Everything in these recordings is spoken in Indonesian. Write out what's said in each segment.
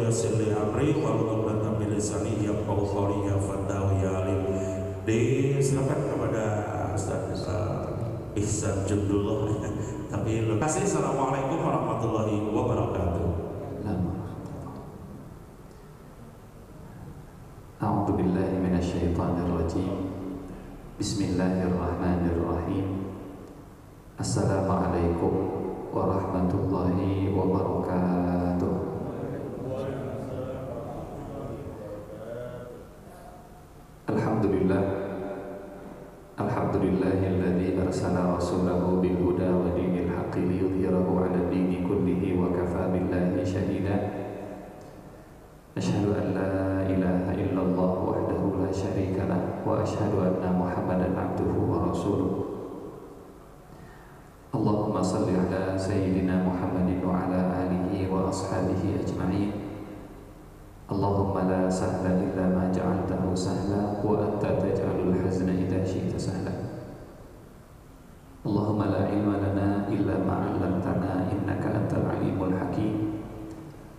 yassir li amri wahlul 'uqdatam min lisani yafqahu qawli ya Fattahu ya Alim. Diserahkan kepada Ustaz Ihsan Jundullah. Tapi terima kasih. Assalamualaikum warahmatullahi wabarakatuh. A'udzu billahi minasyaitonir rajim. Bismillahirrahmanirrahim. Assalamualaikum warahmatullahi wabarakatuh. Alhamdulillahilladzi arsala rasulahu bil huda wa dinil haqqi liyudhhirahu 'ala dini kullihi wa kafaa billahi shahida. Asyhadu an la ilaha illallah wahdahu la syarika lah wa asyhadu anna Muhammadan 'abduhu wa rasuluh. Allahumma salli ala sayyidina Muhammadin wa ala alihi wa ashabihi ajma'in. Allahumma la sahla illa ma ja'altahu sahla wa anta taj'alul hazna idza syi'ta sahla. Allahumma la ilma lana illa ma 'allamtana innaka antal alimul hakim.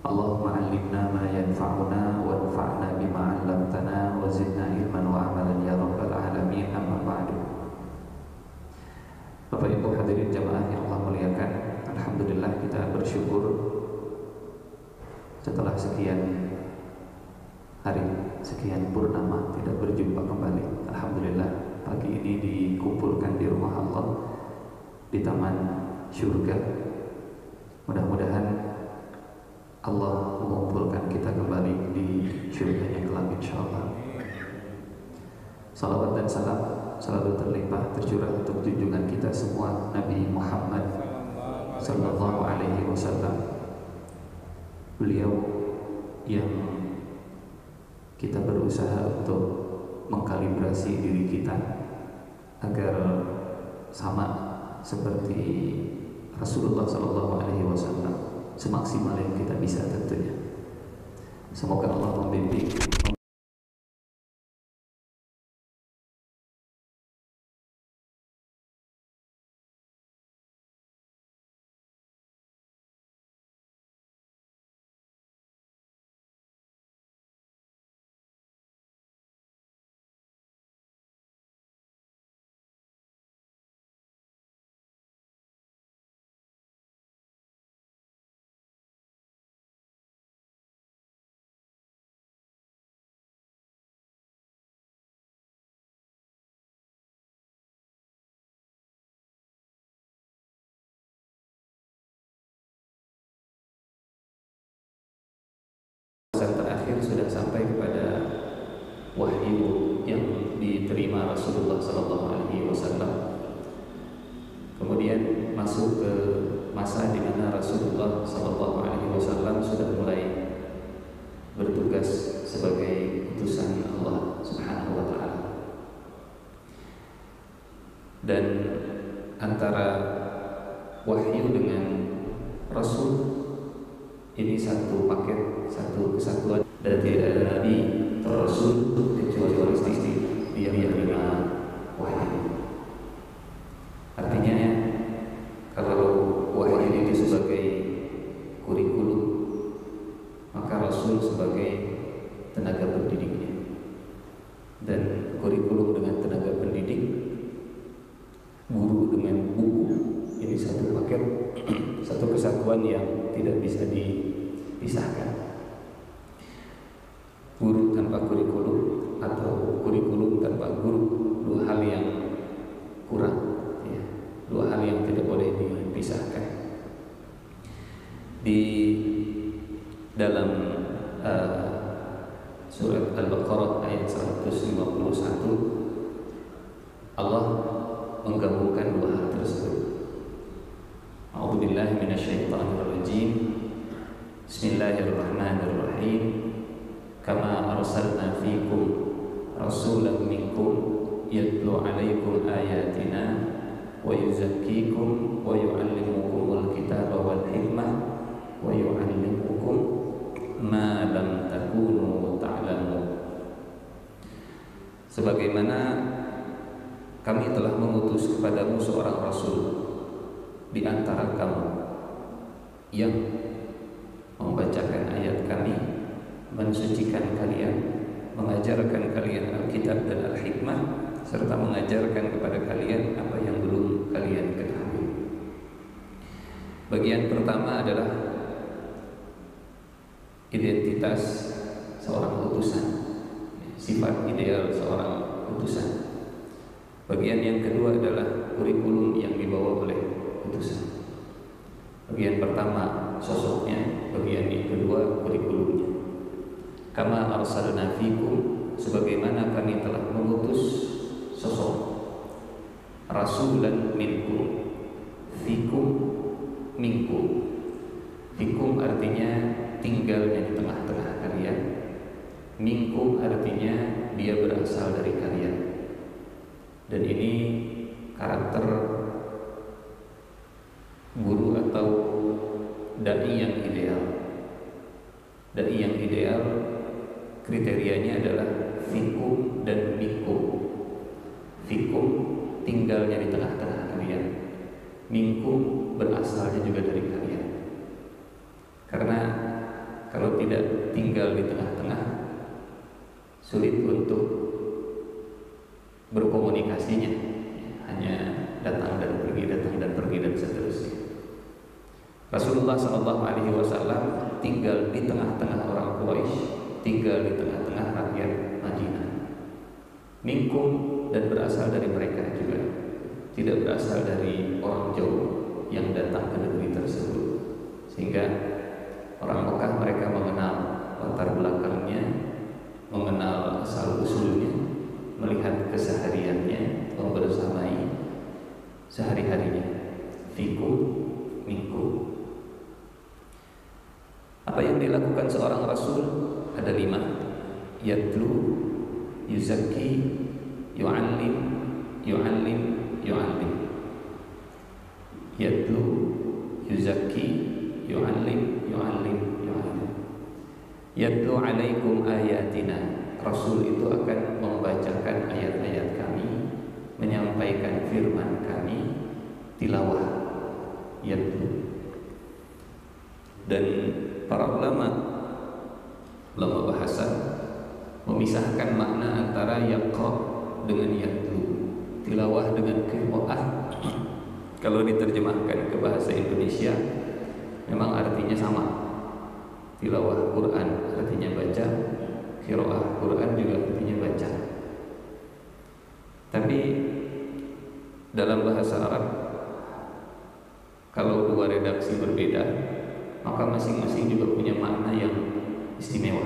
Allahumma 'allimna ma yanfa'una wanfa'na bima 'allamtana wa zidna ilman wa 'amalan ya rabbal alamin. Amma ba'du. Bapak Ibu hadirin jamaah yang Allah muliakan, alhamdulillah kita bersyukur setelah sekian hari, sekian purnama tidak berjumpa kembali. Alhamdulillah pagi ini dikumpulkan di rumah Allah di taman syurga. Mudah-mudahan Allah mengumpulkan kita kembali di syurganya kelak insyaallah. Salawat dan salam selalu terlimpah tercurah untuk junjungan kita semua Nabi Muhammad sallallahu alaihi wasallam. Beliau yang kita berusaha untuk mengkalibrasi diri kita agar sama seperti Rasulullah sallallahu alaihi wasallam semaksimal yang kita bisa tentunya. Semoga Allah membimbing terakhir sudah sampai kepada wahyu yang diterima Rasulullah sallallahu alaihi wasallam. Kemudian masuk ke masa di mana Rasulullah sallallahu alaihi wasallam sudah mulai bertugas sebagai utusan Allah Subhanahu wa taala. Dan antara wahyu dengan Rasul ini satu paket, satu kesatuan, dan tidak ada nabi atau rasul kecuali pasti dia menerima wahyu. Artinya kalau wahyu itu sebagai kurikulum, maka rasul sebagai tenaga pendidiknya. Dan kurikulum dengan tenaga pendidik, guru dengan buku, ini satu paket, satu kesatuan yang tidak bisa dipisahkan. Guru tanpa kurikulum atau kurikulum tanpa guru, dua hal yang kurang, ya. Dua hal yang tidak boleh dipisahkan. Di dalam surat Al-Baqarah ayat 151 Allah menggabungkan dua hal tersebut. A'udzubillahi minasyaitonirrajim. Bismillahirrahmanirrahim. Kama arsalna fikum rasulan minkum yatlu 'alaikum ayatina wa yuzakkikum wa yu'allimukumul kitaba wal hikmah wa yu'allimukum ma lam takunu ta'lamun. Sebagaimana kami telah mengutus kepadamu seorang rasul di antara kamu yang membacakan ayat kami mensucikan kalian, mengajarkan kalian Alkitab dan Al-Hikmah, serta mengajarkan kepada kalian apa yang belum kalian ketahui. Bagian pertama adalah identitas seorang utusan, sifat ideal seorang utusan. Bagian yang kedua adalah kurikulum yang dibawa oleh utusan. Bagian pertama sosoknya, bagian yang kedua kurikulumnya. Kama arsalna fikum, sebagaimana kami telah mengutus sosok rasulan minkum. Fikum, minkum. Fikum artinya tinggalnya di tengah-tengah kalian. Minkum artinya dia berasal dari kalian. Dan ini karakter guru atau dai yang ideal. Dai yang ideal kriterianya adalah fikum dan minkum. Fikum tinggalnya di tengah-tengah kalian. Minkum berasalnya juga dari kalian. Karena kalau tidak tinggal di tengah-tengah, sulit untuk berkomunikasinya, hanya datang dan pergi, datang dan pergi, dan seterusnya. Rasulullah SAW tinggal di tengah-tengah orang Quraisy, tinggal di tengah-tengah rakyat Madinah. Minkum, dan berasal dari mereka juga, tidak berasal dari orang jauh yang datang ke negeri tersebut. Sehingga orang Mekah mereka mengenal latar belakangnya, mengenal asal usulnya, melihat kesehariannya, membersamai sehari-harinya. Fikum, minkum. Apa yang dilakukan seorang rasul ada 5: yatlu, yuzakki, yu'allim, yu'allim, yu'allim. Yatlu, yuzakki, yu'allim, yu'allim, yu'allim. Yatlu alaikum ayatina, Rasul itu akan membacakan ayat-ayat kami, menyampaikan firman kami, tilawah, yatlu. Dan para ulama bahasa memisahkan makna antara yaqra dengan yatlu, tilawah dengan qiraah. Kalau diterjemahkan ke bahasa Indonesia memang artinya sama. Tilawah Quran artinya baca, qiraah Quran juga artinya baca. Tapi dalam bahasa Arab, kalau dua redaksi berbeda, maka masing-masing juga punya makna yang istimewa.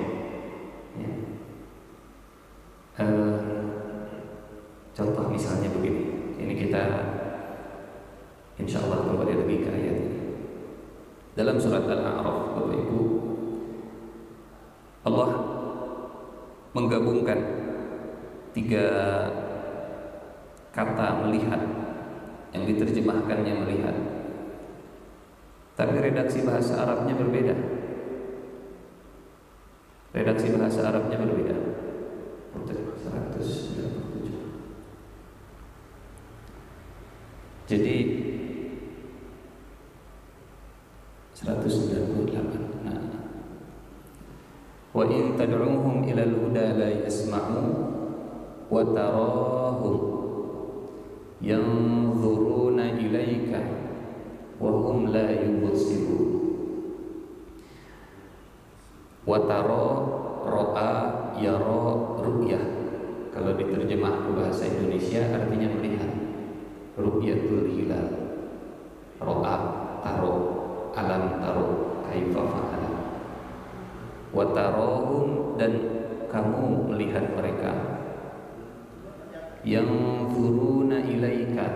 Ya. Contoh misalnya begini, ini kita insya Allah kembali lagi ke ayat ini. Dalam surat Al-A'raf, Bapak Ibu, Allah menggabungkan 3 kata melihat yang diterjemahkannya melihat, tapi redaksi bahasa Arabnya berbeda. Redaksi bahasa Arabnya berbeda. 197. Jadi 198. Nah, wa in tad'uhum ila al-huda la yasma'u wa tarahum yanzuruna ilaika wa hum la yubsirun. Wa tara, ra'a, yara, ru'yah. Kalau diterjemah ke bahasa Indonesia artinya melihat. Ru'yatul hilal, ra'a, taro, alam taro, kaifa fa'ala. Wa tarahum, dan kamu melihat mereka. Yang zuruna ilaika,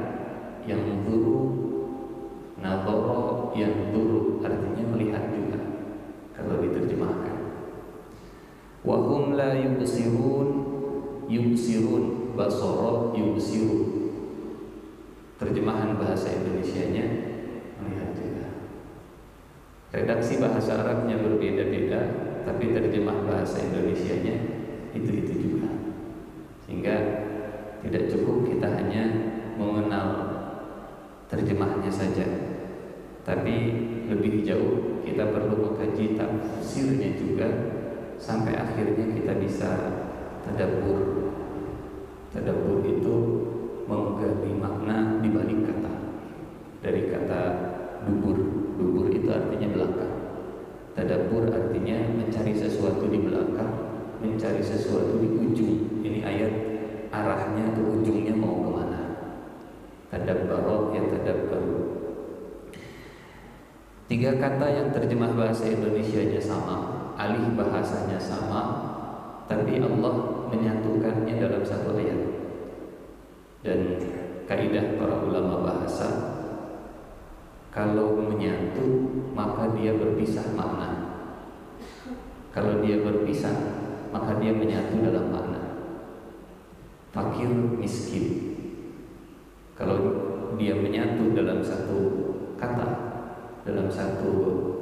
yang zuru, nadhara, yang zuru artinya melihat juga kalau diterjemahkan. Wa hum la yubsirun, yubsirun, basara, yubsirun. Terjemahan bahasa Indonesianya melihat juga. Redaksi bahasa Arabnya berbeda-beda, tapi terjemah bahasa Indonesianya itu juga. Sehingga tidak cukup kita hanya mengenal terjemahnya saja, tapi lebih jauh kita perlu mengkaji tafsirnya juga, sampai akhirnya kita bisa tadabbur. Tadabbur itu menggali makna di balik kata. Dari kata dubur, dubur itu artinya belakang. Tadabbur artinya mencari sesuatu di belakang, mencari sesuatu di ujung. Ini ayat arahnya ke ujungnya mau kemana? Tadabbaro ya tadabbaru. 3 kata yang terjemah bahasa Indonesianya sama, alih bahasanya sama, tapi Allah menyatukannya dalam satu ayat. Dan kaidah para ulama bahasa, kalau menyatu maka dia berpisah makna. Kalau dia berpisah maka dia menyatu dalam makna. Fakir miskin. Kalau dia menyatu dalam satu kata, dalam satu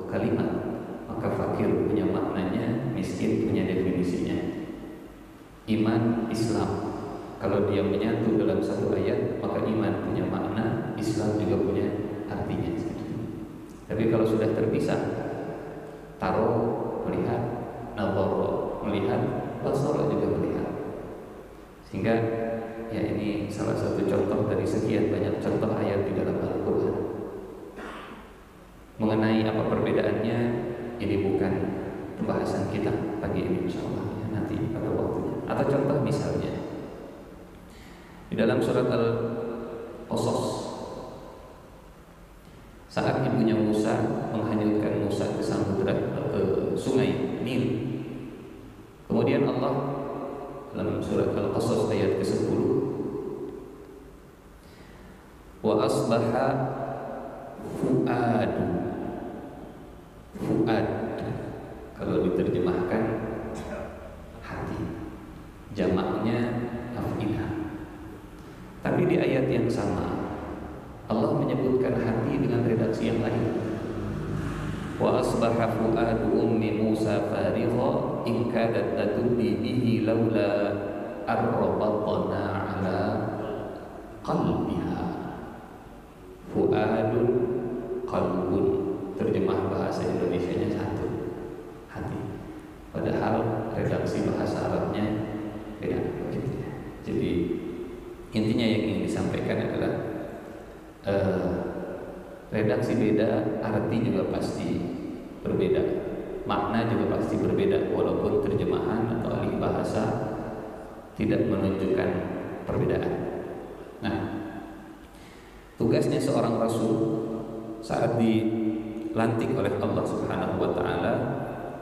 kalimat, maka fakir punya maknanya, miskin punya definisinya. Iman, Islam, kalau dia menyatu dalam satu ayat, maka iman punya makna, Islam juga punya artinya. Tapi kalau sudah terpisah, taro melihat, naboro melihat, basoro juga melihat. Sehingga ya ini salah satu contoh dari sekian banyak contoh ayat di dalam Al-Quran. Mengenai apa perbedaannya, ini bukan pembahasan kita pagi ini, insyaallah ya, nanti pada waktunya. Atau contoh misalnya di dalam surat Al-Qasas, saat ibunya Musa menghanyutkan Musa ke samudra, ke sungai Nil. Kemudian Allah dalam surat Al-Qasas ayat ke-10, wa asbaha fuadu. Fuad kalau diterjemahkan hati, jamaknya afidah. Tapi di ayat yang sama Allah menyebutkan hati dengan redaksi yang lain. Wa asbaha fuadu ummi Musa farigha in kadat tadulli bihi laula arrabatna ala qalbiha. Fuadun qalbun, terjemah bahasa Indonesianya satu, hati. Padahal redaksi bahasa Arabnya beda. Jadi intinya yang ingin disampaikan adalah redaksi beda, arti juga pasti berbeda, makna juga pasti berbeda, walaupun terjemahan atau ahli bahasa tidak menunjukkan perbedaan. Nah, tugasnya seorang rasul saat dilantik oleh Allah Subhanahu wa taala,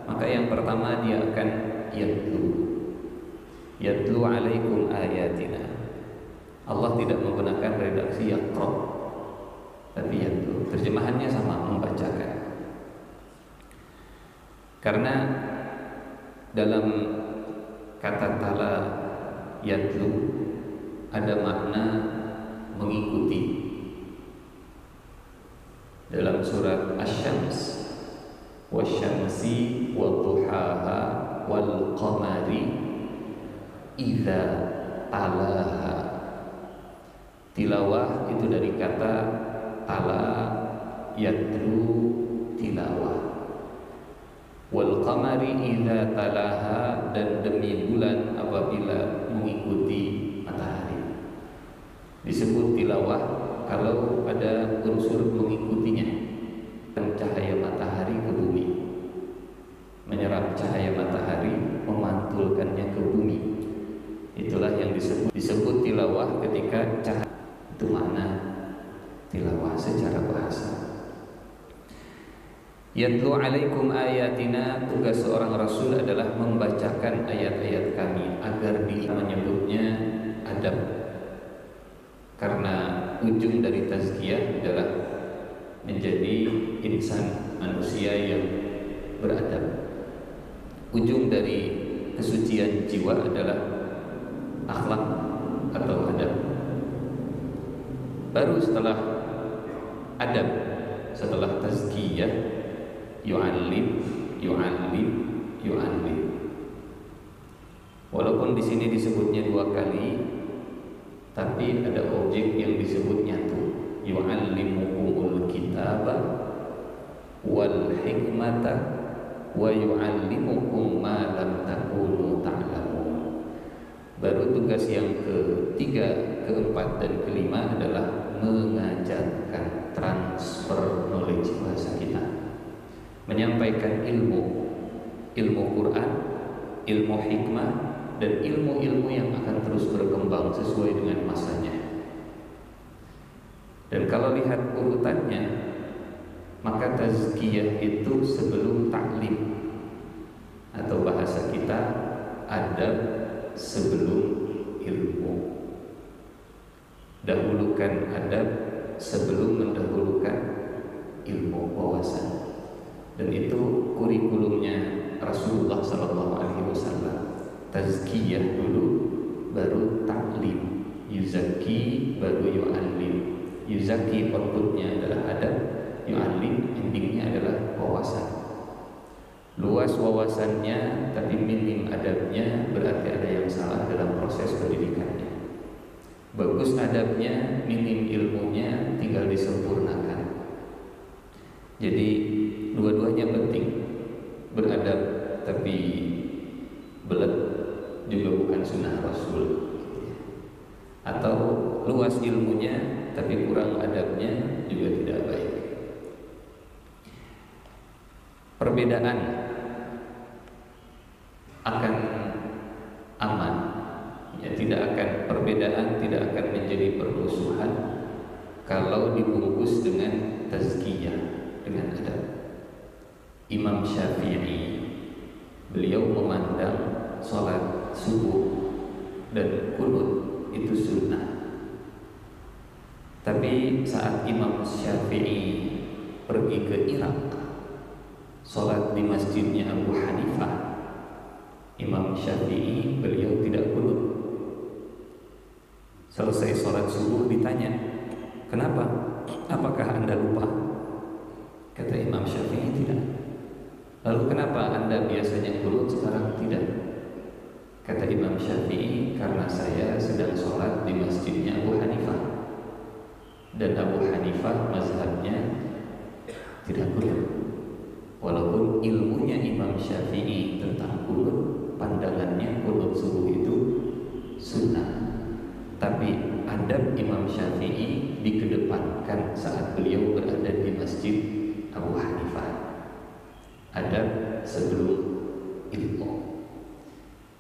maka yang pertama dia akan yatlu alaikum ayatina. Allah tidak menggunakan redaksi yaqra, tapi yatlu. Terjemahannya sama, membacakan. Karena dalam kata tala yatlu ada makna mengikuti. Dalam surat Asy-Syams, wasyamsi wadduhaha wal qamari idza talaha. Tilawah itu dari kata tala yatlu tilawah. Wal qamari idza talaha, dan demi bulan apabila mengikuti matahari. Disebut tilawah kalau ada unsur mengikutinya, dan cahaya matahari ke bumi, menyerap cahaya matahari, memantulkannya ke bumi. Itulah yang disebut tilawah ketika cahaya. Itu makna tilawah secara bahasa. Yatlu alaikum ayatina, tugas seorang rasul adalah membacakan ayat-ayat kami agar dia menyebutnya adab. Karena ujung dari tazkiyah adalah menjadi insan manusia yang beradab. Ujung dari kesucian jiwa adalah akhlak atau adab. Baru setelah adab, setelah tazkiyah, yu'allim. Walaupun di sini disebutnya 2 kali, tapi ada objek yang disebut nyatu. Yu'allimukumul kitaba wal hikmata wa yu'allimukum ma lam tugas yang ketiga, keempat, dan kelima adalah mengajarkan, transfer knowledge bahasa kita, menyampaikan ilmu Quran, ilmu hikmah, dan ilmu-ilmu yang akan terus berkembang sesuai dengan masanya. Dan kalau lihat urutannya, maka tazkiyah itu sebelum taklim, atau bahasa kita adab sebelum ilmu. Dahulukan adab sebelum mendahulukan ilmu wawasan. Dan itu kurikulumnya Rasulullah SAW. Tazkiyah dulu, baru taklim. Yuzaki baru yu'allim. Yuzaki outputnya adalah adab, yu'allim endingnya adalah wawasan. Luas wawasannya tapi minim adabnya, berarti ada yang salah dalam proses pendidikannya. Bagus adabnya, minim ilmunya, tinggal disempurnakan. Jadi dua-duanya penting. Beradab tapi belet juga bukan sunnah Rasul. Atau luas ilmunya tapi kurang adabnya juga tidak baik. Perbedaan akan aman, ya, perbedaan tidak akan menjadi permusuhan kalau dibungkus dengan tazkiyah, dengan adab. Imam Syafi'i, beliau memandang sholat subuh dan qunut itu sunnah. Tapi saat Imam Syafi'i pergi ke Irak, sholat di masjidnya Abu Hanifah, Imam Syafi'i beliau tidak qunut. Selesai sholat subuh ditanya, kenapa? Apakah Anda lupa? Kata Imam Syafi'i, tidak. Lalu kenapa Anda biasanya qunut sekarang tidak? Kata Imam Syafi'i, karena saya sedang sholat di masjidnya Abu Hanifah, dan Abu Hanifah mazhabnya tidak qunut. Walaupun ilmunya Imam Syafi'i tentang qunut, pandangannya qunut subuh itu sunnah, tapi adab Imam Syafi'i dikedepankan saat beliau berada di masjid Abu Hanifah. Adab sebelum ilmu.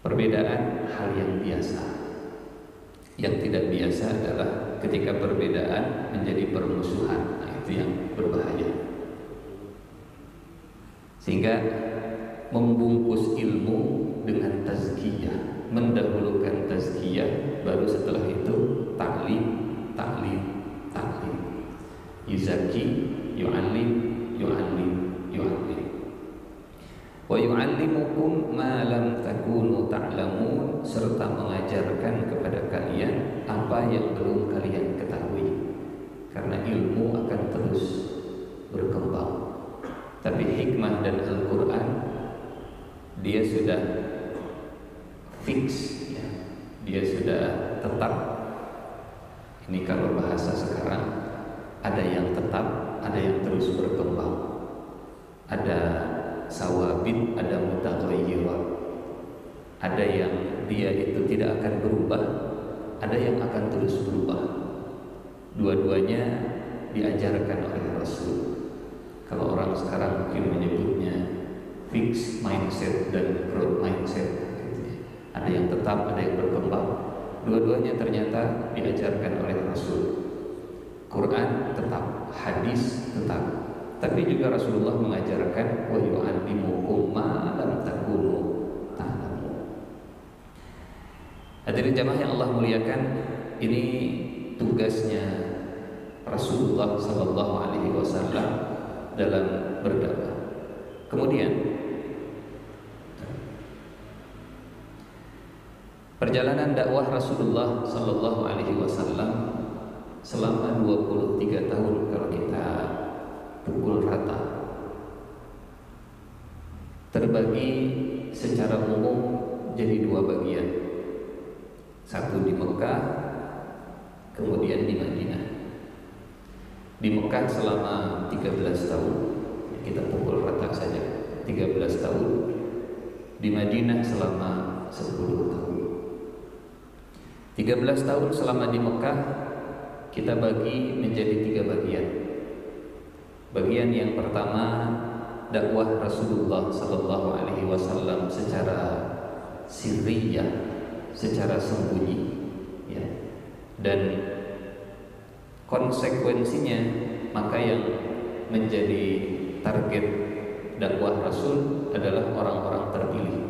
Perbedaan hal yang biasa. Yang tidak biasa adalah ketika perbedaan menjadi permusuhan. Nah, itu yang berbahaya. Sehingga membungkus ilmu dengan tazkiyah, mendahulukan tazkiyah, baru setelah itu taklim. Yuzaki, yu'allim. Wa yu'allimukum ma lam takunu ta'lamun, serta mengajarkan kepada kalian apa yang belum kalian ketahui. Karena ilmu akan terus berkembang. Tapi hikmah dan Al-Quran dia sudah fix, ya. Dia sudah tetap. Ini kalau bahasa sekarang, ada yang tetap, ada yang terus berkembang. Ada sawabit, ada mutaghayyirat. Ada yang dia itu tidak akan berubah, ada yang akan terus berubah. Dua-duanya diajarkan oleh Rasul. Kalau orang sekarang mungkin menyebutnya fixed mindset dan growth mindset, ada yang tetap, ada yang berkembang. Dua-duanya ternyata diajarkan oleh Rasul. Quran tetap, hadis tetap, tapi juga Rasulullah mengajarkan wa yu'allimukum ma lam takunu ta'lamun. Hadirin jamaah yang Allah muliakan, ini tugasnya Rasulullah sallallahu alaihi wasallam dalam berdakwah. Kemudian perjalanan dakwah Rasulullah sallallahu alaihi wasallam selama 23 tahun kalau kita pukul rata, terbagi secara umum jadi dua bagian. Satu di Mekah, kemudian di Madinah. Di Mekah selama 13 tahun, kita pukul rata saja 13 tahun. Di Madinah selama 10 tahun. 13 tahun selama di Mekah kita bagi menjadi 3 bagian. Bagian yang pertama dakwah Rasulullah sallallahu alaihi wasallam secara sirriyah, secara sembunyi, ya. Dan konsekuensinya maka yang menjadi target dakwah Rasul adalah orang-orang terpilih.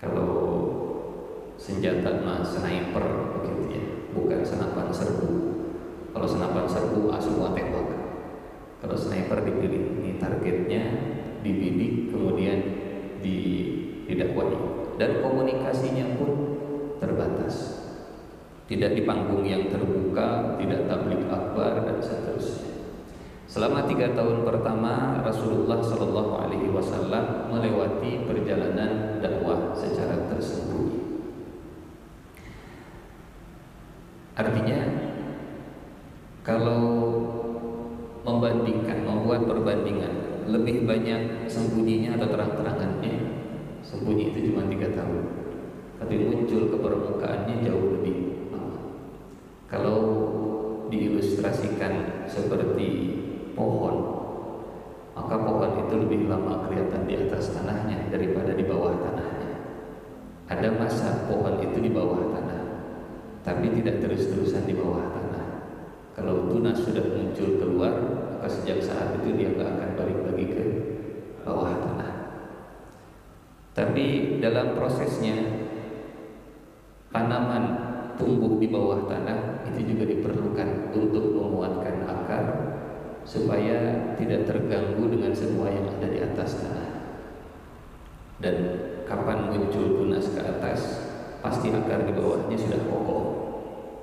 Kalau senjata sniper begitu ya, bukan senapan serbu. Kalau senapan serbu semua tembak. Kalau sniper dipilih, ini targetnya dibidik kemudian didakwai, dan komunikasinya pun terbatas. Tidak di panggung yang terbuka, tidak tabligh akbar dan seterusnya. Selama 3 tahun pertama Rasulullah Shallallahu Alaihi Wasallam melewati perjalanan dakwah secara tersembunyi. Artinya kalau membuat perbandingan, lebih banyak sembunyinya atau terang-terangannya, sembunyi itu cuma 3 tahun, tapi muncul ke permukaannya jauh lebih lama. Kalau diilustrasikan seperti pohon, maka pohon itu lebih lama kelihatan di atas tanahnya daripada di bawah tanahnya. Ada masa pohon itu di bawah tanah, tapi tidak terus-terusan di bawah tanah. Kalau tunas sudah muncul keluar, maka sejak saat itu dia tidak akan balik lagi ke bawah tanah. Tapi dalam prosesnya tanaman tumbuh di bawah tanah itu juga diperlukan untuk menguatkan akar supaya tidak terganggu dengan semua yang ada di atas tanah. Dan kapan muncul tunas ke atas, pasti akar di bawahnya sudah kokoh,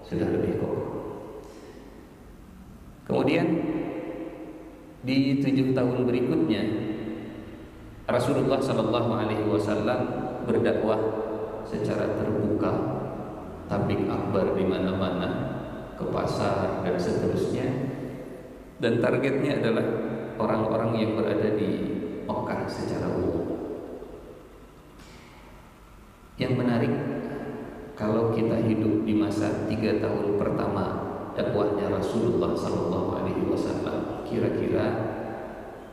sudah lebih kokoh. Kemudian di 7 tahun berikutnya Rasulullah Sallallahu Alaihi Wasallam berdakwah secara terbuka, tabligh akbar di mana-mana, ke pasar dan seterusnya. Dan targetnya adalah orang-orang yang berada di Mekah secara umum. Yang menarik, kalau kita hidup di masa 3 tahun pertama dakwahnya Rasulullah Sallallahu Alaihi Wasallam, kira-kira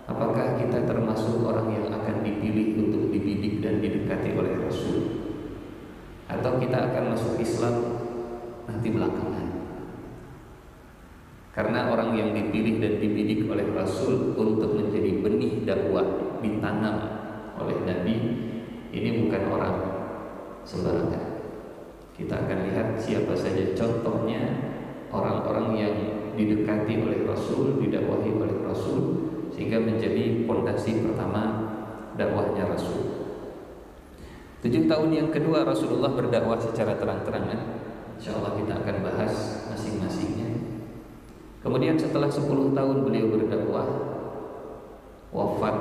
apakah kita termasuk orang yang akan dipilih untuk dibidik dan didekati oleh Rasul, atau kita akan masuk Islam nanti belakangan? Karena orang yang dipilih dan dibidik oleh Rasul untuk menjadi benih dakwah ditanam oleh Nabi, ini bukan orang sembarangan. Kita akan lihat siapa saja contohnya orang-orang yang didekati oleh Rasul, didakwahi oleh Rasul, sehingga menjadi fondasi pertama dakwahnya Rasul. 7 tahun yang kedua Rasulullah berdakwah secara terang-terangan. InsyaAllah kita akan bahas masing-masingnya. Kemudian setelah 10 tahun beliau berdakwah, wafat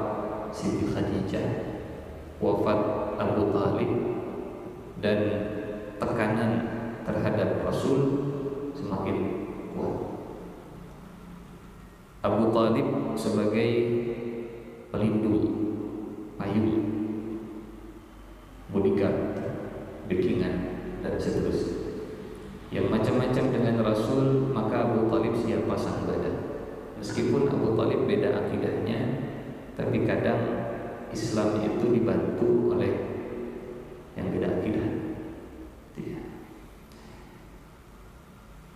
Siti Khadijah, wafat Abu Talib, dan tekanan terhadap Rasul semakin kuat. Abu Talib sebagai pelindung, payung, bodyguard, backingan, dan seterusnya. Yang macam-macam dengan Rasul, maka Abu Talib siap pasang badan. Meskipun Abu Talib beda akidahnya, tapi kadang Islam itu dibantu oleh yang beda akidah.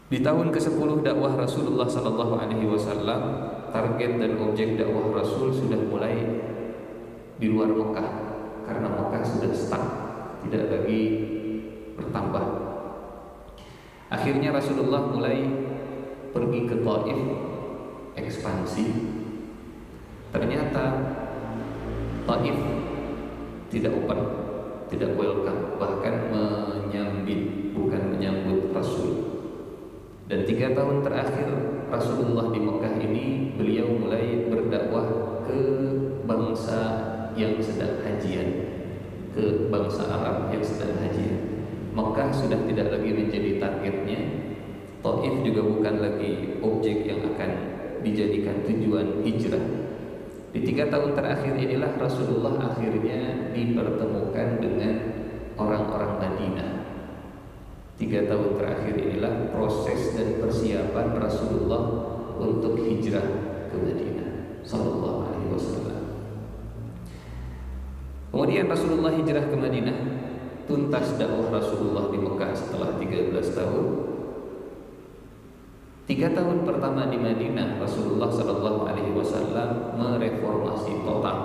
Di tahun ke-10 dakwah Rasulullah Sallallahu Alaihi Wasallam, target dan objek dakwah Rasul sudah mulai di luar Mekah, karena Mekah sudah stuck, tidak lagi bertambah. Akhirnya Rasulullah mulai pergi ke Taif, ekspansi. Ternyata Taif tidak open, tidak welcome, bahkan menyambut, bukan menyambut Rasul. Dan 3 tahun terakhir Rasulullah di Mekah ini, beliau mulai berdakwah ke bangsa yang sedang hajian, ke bangsa Arab yang sedang hajian. Mekah sudah tidak lagi menjadi targetnya. Taif juga bukan lagi objek yang akan dijadikan tujuan hijrah. Di 3 tahun terakhir inilah Rasulullah akhirnya dipertemukan dengan orang-orang Madinah. 3 tahun terakhir inilah proses dan persiapan Rasulullah untuk hijrah ke Madinah sallallahu alaihi wasallam. Kemudian Rasulullah hijrah ke Madinah, tuntas dakwah Rasulullah di Mekah setelah 13 tahun. 3 tahun pertama di Madinah, Rasulullah sallallahu alaihi wasallam mereformasi total.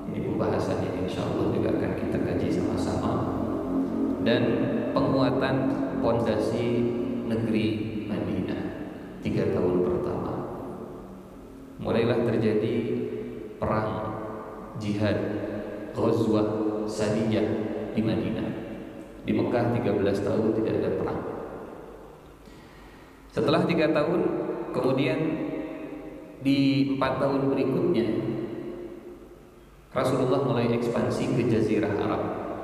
Ini pembahasannya insyaallah juga akan kita kaji sama-sama. Dan penguatan pondasi negeri Madinah 3 tahun pertama. Mulailah terjadi perang jihad Ghazwah Sadiyah di Madinah. Di Mekah 13 tahun tidak ada perang. Setelah 3 tahun, kemudian di 4 tahun berikutnya Rasulullah mulai ekspansi ke Jazirah Arab.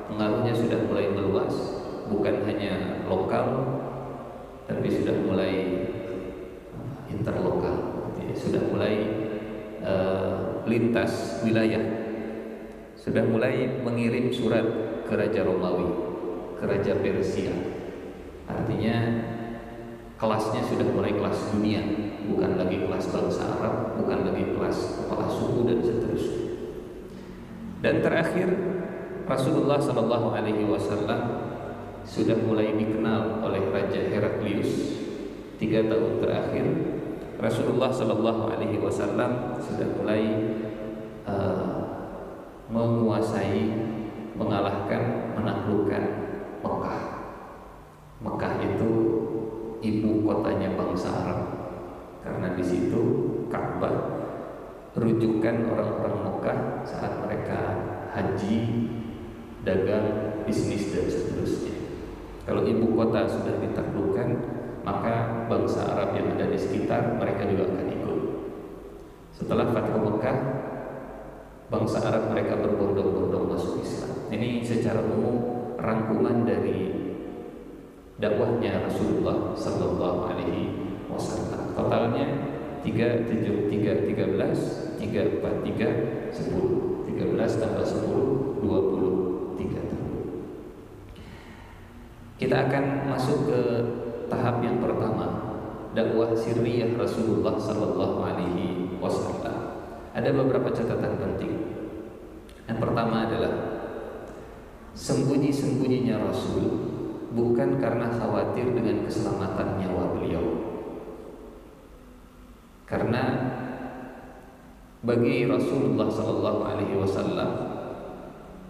Pengaruhnya sudah mulai meluas, bukan hanya lokal, tapi sudah mulai interlokal. Sudah mulai lintas wilayah. Sudah mulai mengirim surat ke Raja Romawi, ke Raja Persia. Artinya kelasnya sudah mulai kelas dunia, bukan lagi kelas bangsa Arab, bukan lagi kelas kepala suku dan seterusnya. Dan terakhir Rasulullah Shallallahu Alaihi Wasallam sudah mulai dikenal oleh Raja Heraklius. 3 tahun terakhir Rasulullah Shallallahu Alaihi Wasallam sudah mulai menguasai, mengalahkan, menaklukkan Mekah. Mekah itu ibu kotanya bangsa Arab, karena di situ Ka'bah rujukan orang-orang Mekah saat mereka haji, dagang, bisnis dan seterusnya. Kalau ibu kota sudah ditaklukkan, maka bangsa Arab yang ada di sekitar mereka juga akan ikut. Setelah Fathu Mekah, bangsa Arab mereka berbondong-bondong masuk Islam. Ini secara umum rangkuman dari dakwahnya Rasulullah Sallallahu Alaihi Wasallam. Totalnya 3, 7, 3, 13, 3, 4, 3, 10. 13 tambah 10, 23 tahun. Kita akan masuk ke tahap yang pertama, dakwah sirriyah Rasulullah Sallallahu Alaihi Wasallam. Ada beberapa catatan penting. Yang pertama adalah sembunyi-sembunyinya Rasul bukan karena khawatir dengan keselamatan nyawa beliau. Karena bagi Rasulullah Sallallahu Alaihi Wasallam,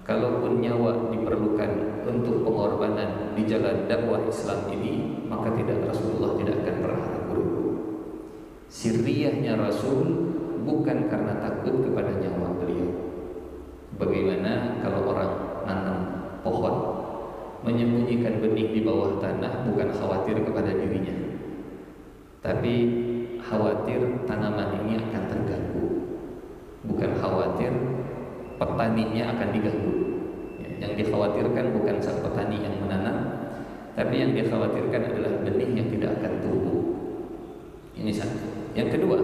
kalaupun nyawa diperlukan untuk pengorbanan di jalan dakwah Islam ini, maka Rasulullah tidak akan pernah ragu. Sirriyahnya Rasul bukan karena takut kepada nyawa beliau. Bagaimana kalau orang nanam pohon, menyembunyikan benih di bawah tanah bukan khawatir kepada dirinya, tapi khawatir tanaman ini akan terganggu, bukan khawatir petaninya akan diganggu. Yang dikhawatirkan bukan sang petani yang menanam, tapi yang dikhawatirkan adalah benih yang tidak akan tumbuh. Ini satu. Yang kedua,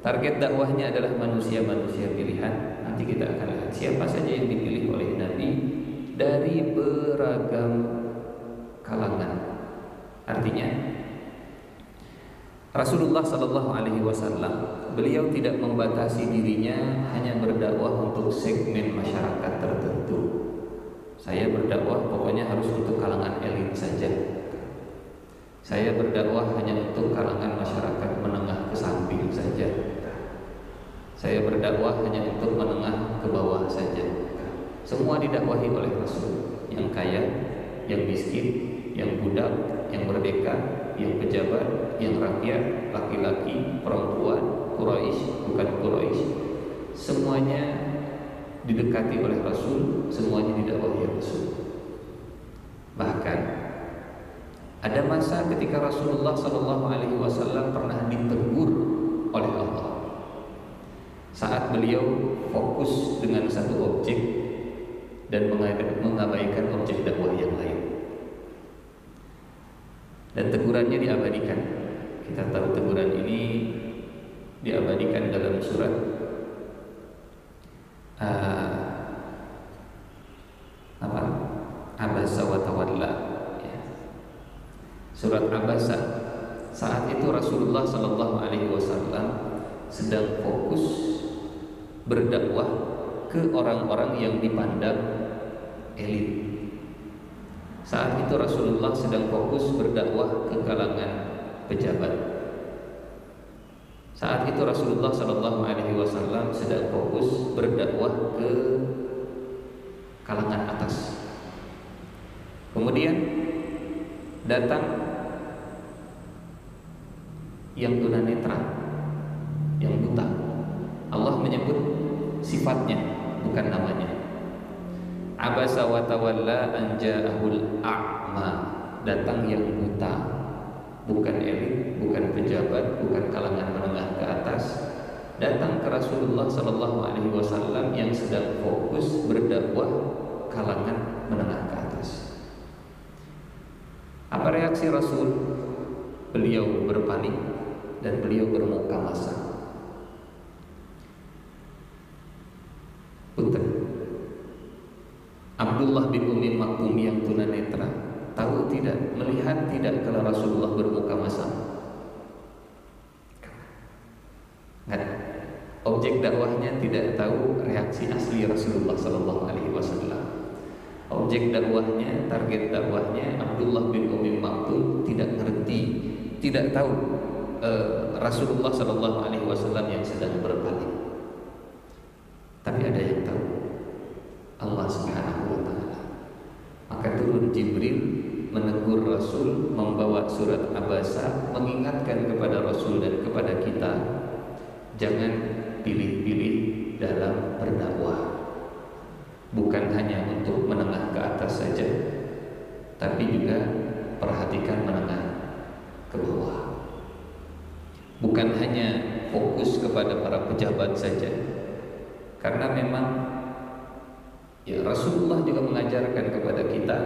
target dakwahnya adalah manusia-manusia pilihan. Nanti kita akan lihat siapa saja yang dipilih oleh Nabi dari beragam kalangan. Artinya Rasulullah Sallallahu Alaihi Wasallam, beliau tidak membatasi dirinya hanya berdakwah untuk segmen masyarakat tertentu. Saya berdakwah pokoknya harus untuk kalangan elit saja. Saya berdakwah hanya untuk kalangan masyarakat menengah ke samping saja. Saya berdakwah hanya untuk menengah ke bawah saja. Semua didakwahi oleh Rasul, yang kaya, yang miskin, yang budak, yang merdeka, yang pejabat, yang rakyat, laki-laki, perempuan, Quraisy, bukan Quraisy, semuanya didekati oleh Rasul, semuanya didakwahi Rasul. Bahkan ada masa ketika Rasulullah Sallallahu Alaihi Wasallam pernah ditegur oleh Allah saat beliau fokus dengan satu objek dan mengabaikan objek dakwah yang lain. Dan tegurannya diabadikan. Kita tahu teguran ini diabadikan dalam surat Abasa wa Tawalla, ya. surat Abasa. Saat itu Rasulullah Shallallahu Alaihi Wasallam sedang fokus berdakwah ke orang-orang yang dipandang elit. Saat itu Rasulullah sedang fokus berdakwah ke kalangan pejabat. Saat itu Rasulullah Shallallahu Alaihi Wasallam sedang fokus berdakwah ke kalangan atas. Kemudian datang yang tunanetra, yang buta. Allah menyebut sifatnya, bukan namanya. Abasa wa tawalla an ja'ahul a'ma. Datang yang buta, bukan elit, bukan pejabat, bukan kalangan menengah ke atas. Datang ke Rasulullah Sallallahu Alaihi Wasallam yang sedang fokus berdakwah kalangan menengah ke atas. Apa reaksi Rasul? Beliau berpaling dan beliau bermuka masam. Punten. Abdullah bin Ummi Maktum yang tunanetra tahu tidak, melihat tidak kalau Rasulullah bermuka masam? Enggak. Objek dakwahnya tidak tahu reaksi asli Rasulullah Sallallahu Alaihi Wasallam. Objek dakwahnya, target dakwahnya Abdullah bin Ummi Maktum tidak ngerti, tidak tahu Rasulullah Sallallahu Alaihi Wasallam yang sedang berpaling. Tapi ada yang tahu, Allah Subhanahu Wa Taala. Maka turun Jibril menegur Rasul, membawa surat Abasa, mengingatkan kepada Rasul dan kepada kita, jangan pilih-pilih dalam berdakwah. Bukan hanya untuk menengah ke atas saja, tapi juga perhatikan menengah ke bawah. Bukan hanya fokus kepada para pejabat saja, karena memang ya Rasulullah juga mengajarkan kepada kita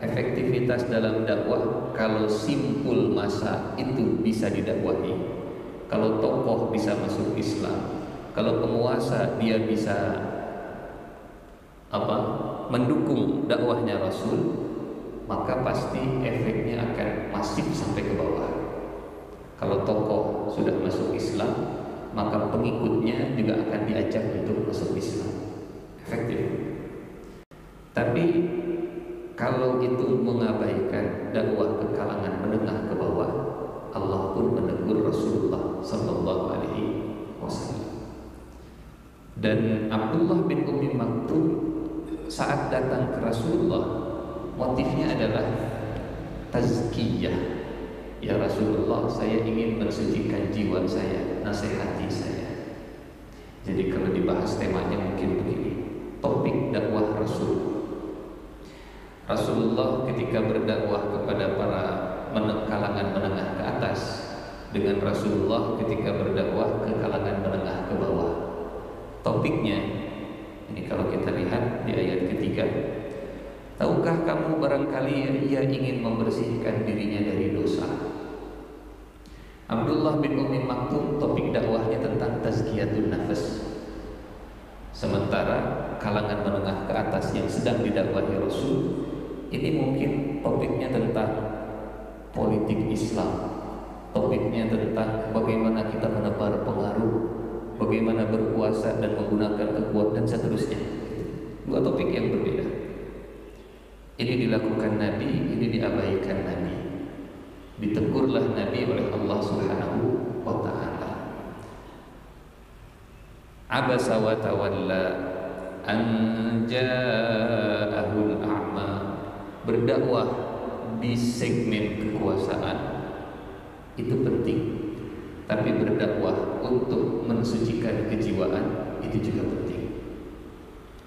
efektivitas dalam dakwah. Kalau simpul masa itu bisa didakwahi, kalau tokoh bisa masuk Islam, kalau penguasa dia bisa mendukung dakwahnya Rasul, maka pasti efeknya akan masif sampai ke bawah. Kalau tokoh sudah masuk Islam, maka pengikutnya juga akan diajak untuk masuk Islam. Efektif. Tapi kalau itu mengabaikan dakwah ke kalangan menengah ke bawah, Allah pun menegur Rasulullah Sallallahu Alaihi Wasallam. Dan Abdullah bin Ummi Maktum saat datang ke Rasulullah, motifnya adalah tazkiyah. Ya Rasulullah, saya ingin mensucikan jiwa saya, nasihati saya. Jadi kalau dibahas temanya mungkin begini, topik dakwah Rasul. Rasulullah ketika berdakwah kepada para kalangan menengah ke atas, dengan Rasulullah ketika berdakwah ke kalangan menengah ke bawah. Topiknya ini kalau kita lihat di ayat ketiga, tahukah kamu barangkali ia ingin membersihkan dirinya dari dosa. Abdullah bin Ummi Maktum topik dakwahnya tentang tazkiyatun nafas. Sementara kalangan menengah ke atas yang sedang didakwahi Rasul, ini mungkin topiknya tentang politik Islam, topiknya tentang bagaimana kita menebar pengaruh, bagaimana berkuasa dan menggunakan kekuatan dan seterusnya. Dua topik yang berbeda. Ini dilakukan Nabi, ini diabaikan Nabi. Ditegurlah Nabi oleh Allah Subhanahu wa Ta'ala. Abasa wa tawalla an ja'ahul a'ma. Berdakwah di segmen kekuasaan itu penting, tapi berdakwah untuk mensucikan kejiwaan itu juga penting.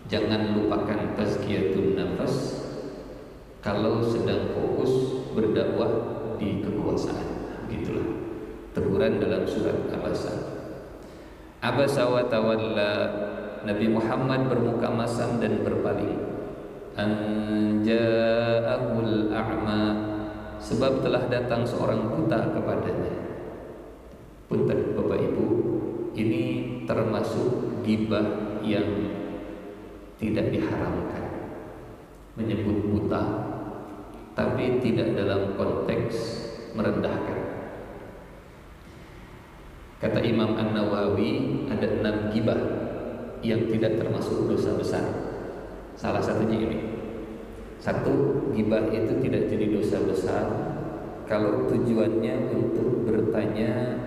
Jangan lupakan tazkiyatun nafas kalau sedang fokus berdakwah di kekuasaan. Begitulah teguran dalam surat Abasa. Abasa wa tawalla, Nabi Muhammad bermuka masam dan berpaling. An ja'ahul a'ma, sebab telah datang seorang buta kepadanya. Punten Bapak Ibu, ini termasuk ghibah yang tidak diharamkan. Menyebut buta tapi tidak dalam konteks merendahkan. Kata Imam An-Nawawi, ada 6 ghibah yang tidak termasuk dosa besar. Salah satunya ini. 1, ghibah itu tidak jadi dosa besar kalau tujuannya untuk bertanya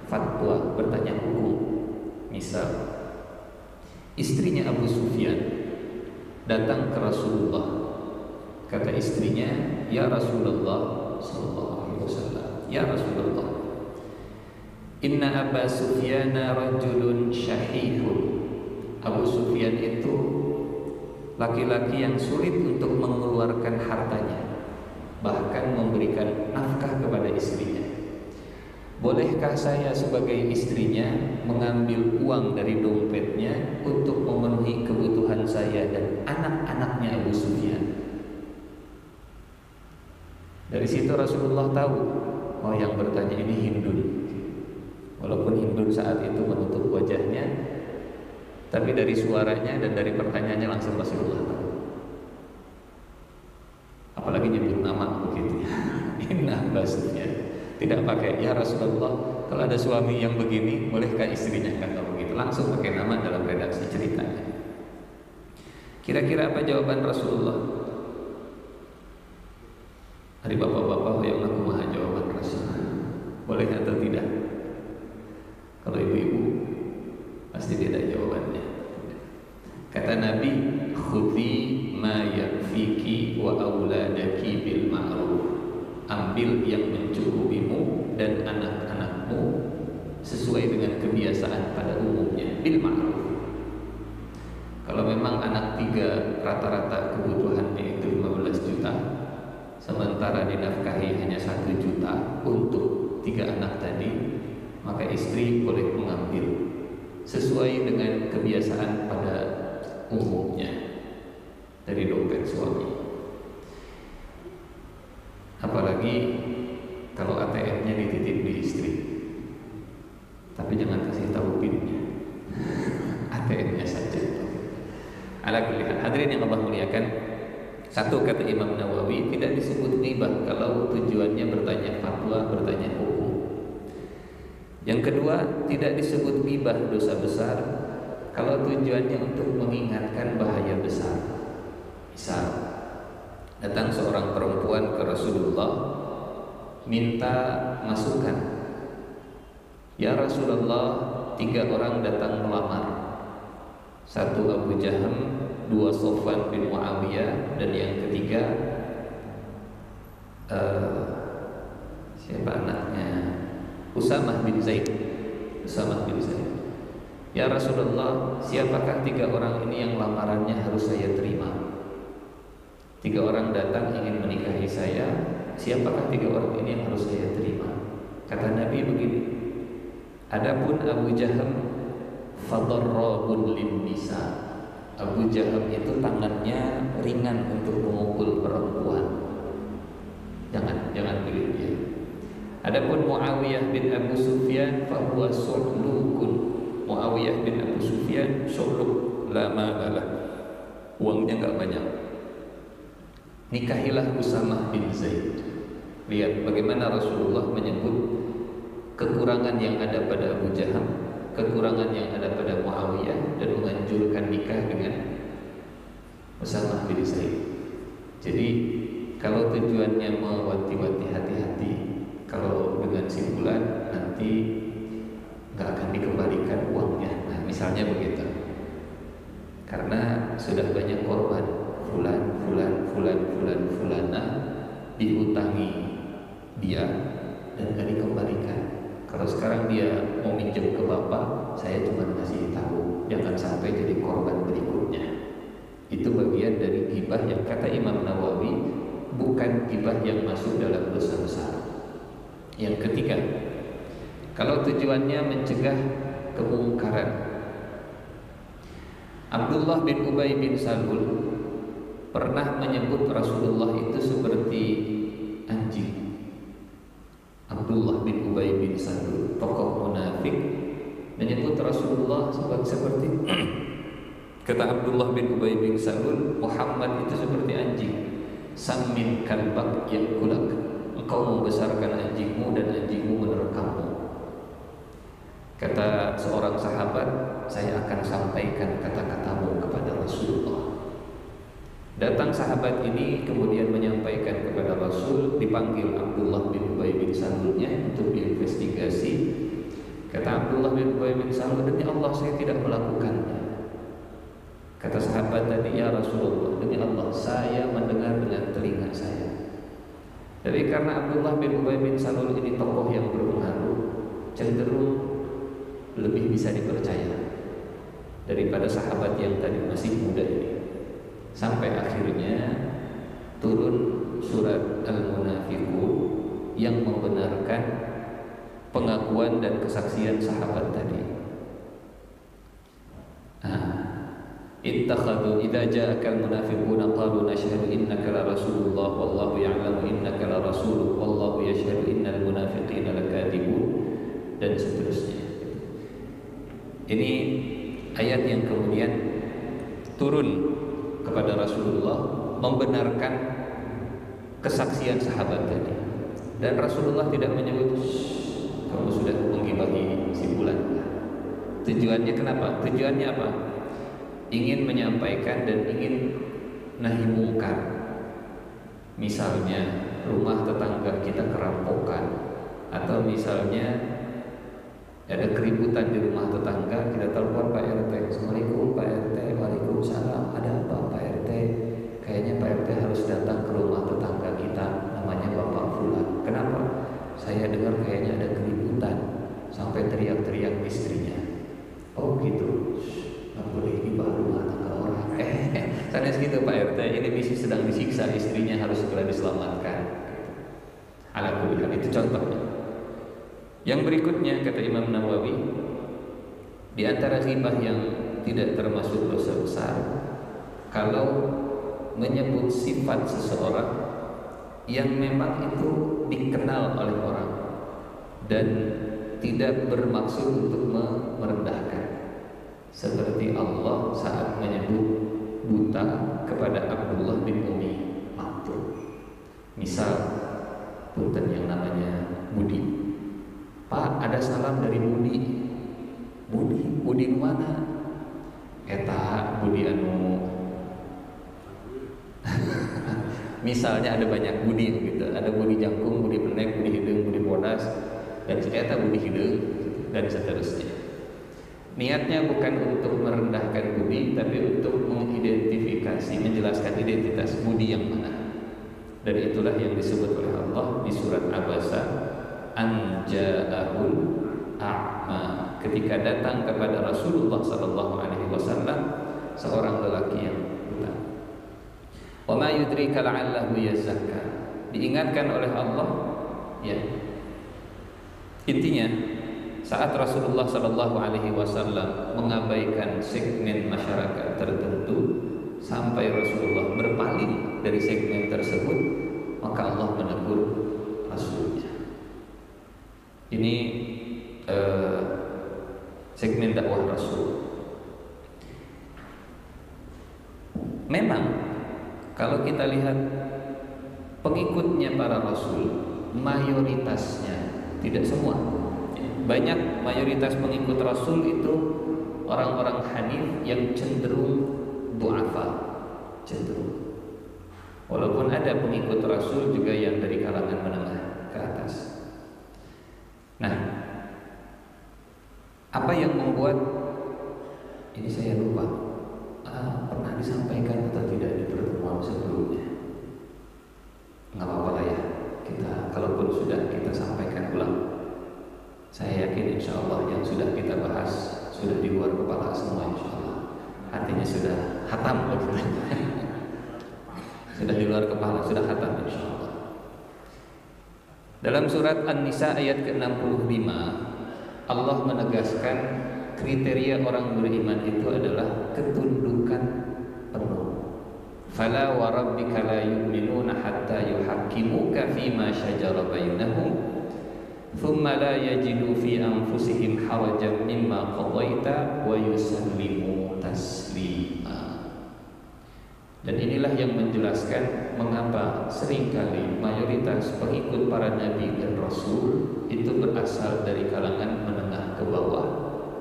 fatwa, bertanya hukum. Misal, istrinya Abu Sufyan datang ke Rasulullah. Kata istrinya, "Ya Rasulullah sallallahu alaihi wasallam, ya Rasulullah, inna Abu Sufyan rajulun syahihun." Abu Sufyan itu laki-laki yang sulit untuk mengeluarkan hartanya, bahkan memberikan nafkah kepada istrinya. Bolehkah saya sebagai istrinya mengambil uang dari dompetnya untuk memenuhi kebutuhan saya dan anak-anaknya Abu Sufyan? Dari situ Rasulullah tahu, oh yang bertanya ini Hindun. Walaupun Hindun saat itu menutup wajahnya, tapi dari suaranya dan dari pertanyaannya langsung Rasulullah tahu. Apalagi nyebut nama begitu ya. Inna Basufyan. Tidak pakai ya Rasulullah, kalau ada suami yang begini, bolehkah istrinya kata begitu? Langsung pakai nama dalam redaksi ceritanya. Kira-kira apa jawaban Rasulullah? Hari bapak-bapak yang aku maha jawaban Rasulullah. Boleh atau tidak? Kalau ibu-ibu pasti beda jawabannya. Kata Nabi, khudhi ma yakfiki wa auladaki bil ma'ruf. Ambil yang mencukupimu dan anak-anakmu sesuai dengan kebiasaan pada umumnya, bil ma'ruf. Kalau memang anak 3 rata-rata kebutuhannya itu 15 juta, sementara dinafkahi hanya 1 juta untuk 3 anak tadi, maka istri boleh mengambil sesuai dengan kebiasaan pada umumnya dari dompet suami. Apalagi kalau ATM-nya dititip di istri, tapi jangan kasih tahu PIN-nya, ATM-nya saja. Ala kulli hal, hadirin yang Allah muliakan, 1 kata Imam Nawawi, tidak disebut ghibah kalau tujuannya bertanya fatwa, bertanya hukum. Yang kedua, tidak disebut ghibah dosa besar kalau tujuannya untuk mengingatkan bahaya besar. Misal, datang seorang perempuan ke Rasulullah minta masukan. Ya Rasulullah, 3 orang datang melamar. 1 Abu Jaham, 2 Sofwan bin Muawiyah, dan yang ketiga siapa anaknya? Usamah bin Zaid. Usamah bin Zaid. Ya Rasulullah, siapakah 3 orang ini yang lamarannya harus saya terima? 3 orang datang ingin menikahi saya, siapakah 3 orang ini yang harus saya terima? Kata Nabi begini, adapun Abu Jaham fadarrabun lin nisa. Abu Jaham itu tangannya ringan untuk memukul perempuan. Jangan pilih dia. Adapun Muawiyah bin Abu Sufyan fahuwa su'lukun. Muawiyah bin Abu Sufyan su'luk, la malalah, uangnya enggak banyak. Nikahilah Usamah bin Zaid. Lihat bagaimana Rasulullah menyebut kekurangan yang ada pada Abu Jaham, kekurangan yang ada pada Muawiyah, dan menganjurkan nikah dengan Usamah bin Zaid. Jadi kalau tujuannya mewanti-wanti hati-hati, kalau dengan simpulan nanti nggak akan dikembalikan uangnya. Nah misalnya begitu, karena sudah banyak korban, fulana diutangi dia dan gak dikembalikan. Kalau sekarang dia mau minjem ke bapak, saya cuma kasih tahu, jangan sampai jadi korban berikutnya. Itu bagian dari ghibah yang kata Imam Nawawi bukan ghibah yang masuk dalam dosa besar. Yang ketiga, kalau tujuannya mencegah kemungkaran. Abdullah bin Ubay bin Salul pernah menyebut Rasulullah itu seperti anjing. Abdullah bin Ubay bin Salul, tokoh munafik, menyebut Rasulullah seperti kata Abdullah bin Ubay bin Salul, Muhammad itu seperti anjing. Sammin kalbak yakulak, engkau membesarkan anjingmu dan anjingmu menerkammu. Kata seorang sahabat, saya akan sampaikan kata-katamu kepada Rasulullah. Datang sahabat ini kemudian menyampaikan kepada Rasul, dipanggil Abdullah bin Ubay bin Salulnya untuk diinvestigasi. Kata Abdullah bin Ubay bin Salul, demi Allah saya tidak melakukannya. Kata sahabat tadi, ya Rasulullah, demi Allah saya mendengar dengan telinga saya. Tapi karena Abdullah bin Ubay bin Salul ini tokoh yang berpengaruh, cenderung lebih bisa dipercaya daripada sahabat yang tadi masih muda ini. Sampai akhirnya turun surat Al-Munafiqun yang membenarkan pengakuan dan kesaksian sahabat tadi. Ittakhadhu idza ja'akal munafiquna qalu nashhadu innaka la rasulullah wallahu ya'lamu innaka la rasul wallahu yashhadu innal munafiqina lakadzibun, dan seterusnya. Ini ayat yang kemudian turun kepada Rasulullah membenarkan kesaksian sahabat tadi. Dan Rasulullah tidak menyebut kamu sudah menggibahi si fulan. Tujuannya kenapa? Tujuannya apa? Ingin menyampaikan dan ingin nahi mungkar. Misalnya rumah tetangga kita kerampokan, atau misalnya ada keributan di rumah tetangga, kita telepon Pak RT, Assalamualaikum Pak RT, Waalaikumsalam, ada apa Pak RT? Kayaknya Pak RT harus datang ke rumah tetangga kita, namanya Bapak Fulan. Kenapa? Saya dengar kayaknya ada keributan, sampai teriak-teriak istrinya. Oh gitu, nggak boleh gibah rumah tangga orang. Sana segitu Pak RT, ini misi sedang disiksa, istrinya harus segera diselamatkan. Ala kulli hal, itu contohnya. Yang berikutnya kata Imam Nawawi, di antara ghibah yang tidak termasuk dosa besar kalau menyebut sifat seseorang yang memang itu dikenal oleh orang dan tidak bermaksud untuk merendahkan. Seperti Allah saat menyebut buta kepada Abdullah bin Umi Maktum. Misal punten yang namanya Budi. Pak, ada salam dari Budi. Budi mana? Eta Budi anu. Misalnya ada banyak Budi gitu. Ada Budi Jangkung, Budi Penek, Budi Hidung, Budi Bodas, dan eta Budi Hidung, dan seterusnya. Niatnya bukan untuk merendahkan Budi, tapi untuk mengidentifikasi, menjelaskan identitas Budi yang mana. Dan itulah yang disebut oleh Allah di surat Abasa, anja'ahul a'ma, ketika datang kepada Rasulullah sallallahu alaihi wasallam seorang lelaki yang buta. Wa ma yudrika la'allahu yazakka, diingatkan oleh Allah, ya. Intinya saat Rasulullah sallallahu alaihi wasallam mengabaikan segmen masyarakat tertentu sampai Rasulullah berpaling dari segmen tersebut, maka Allah menegur Rasulnya. Ini segmen dakwah Rasul. Memang kalau kita lihat pengikutnya para Rasul, mayoritasnya, tidak semua, banyak mayoritas pengikut Rasul itu orang-orang Hanif yang cenderung du'afa, cenderung. Walaupun ada pengikut Rasul juga yang dari kalangan menengah ke atas. Nah, apa yang membuat ini saya lupa pernah disampaikan atau tidak di pertemuan sebelumnya. Nggak apa-apa lah ya, kita kalaupun sudah kita sampaikan ulang. Saya yakin insya Allah yang sudah kita bahas sudah di luar kepala semua insya Allah. Artinya sudah khatam begitu. Sudah di luar kepala, sudah khatam insya Allah. Dalam surat An-Nisa ayat ke-65, Allah menegaskan kriteria orang beriman itu adalah ketundukan penuh. Fala wa rabbika la yu'minuna hatta yuhaqqimuka fima shajara bainahum thumma la yajidu fi anfusihim harajan mimma qadaita wa yusallimu taslima. Dan inilah yang menjelaskan mengapa seringkali mayoritas pengikut para nabi dan rasul itu berasal dari kalangan menengah ke bawah,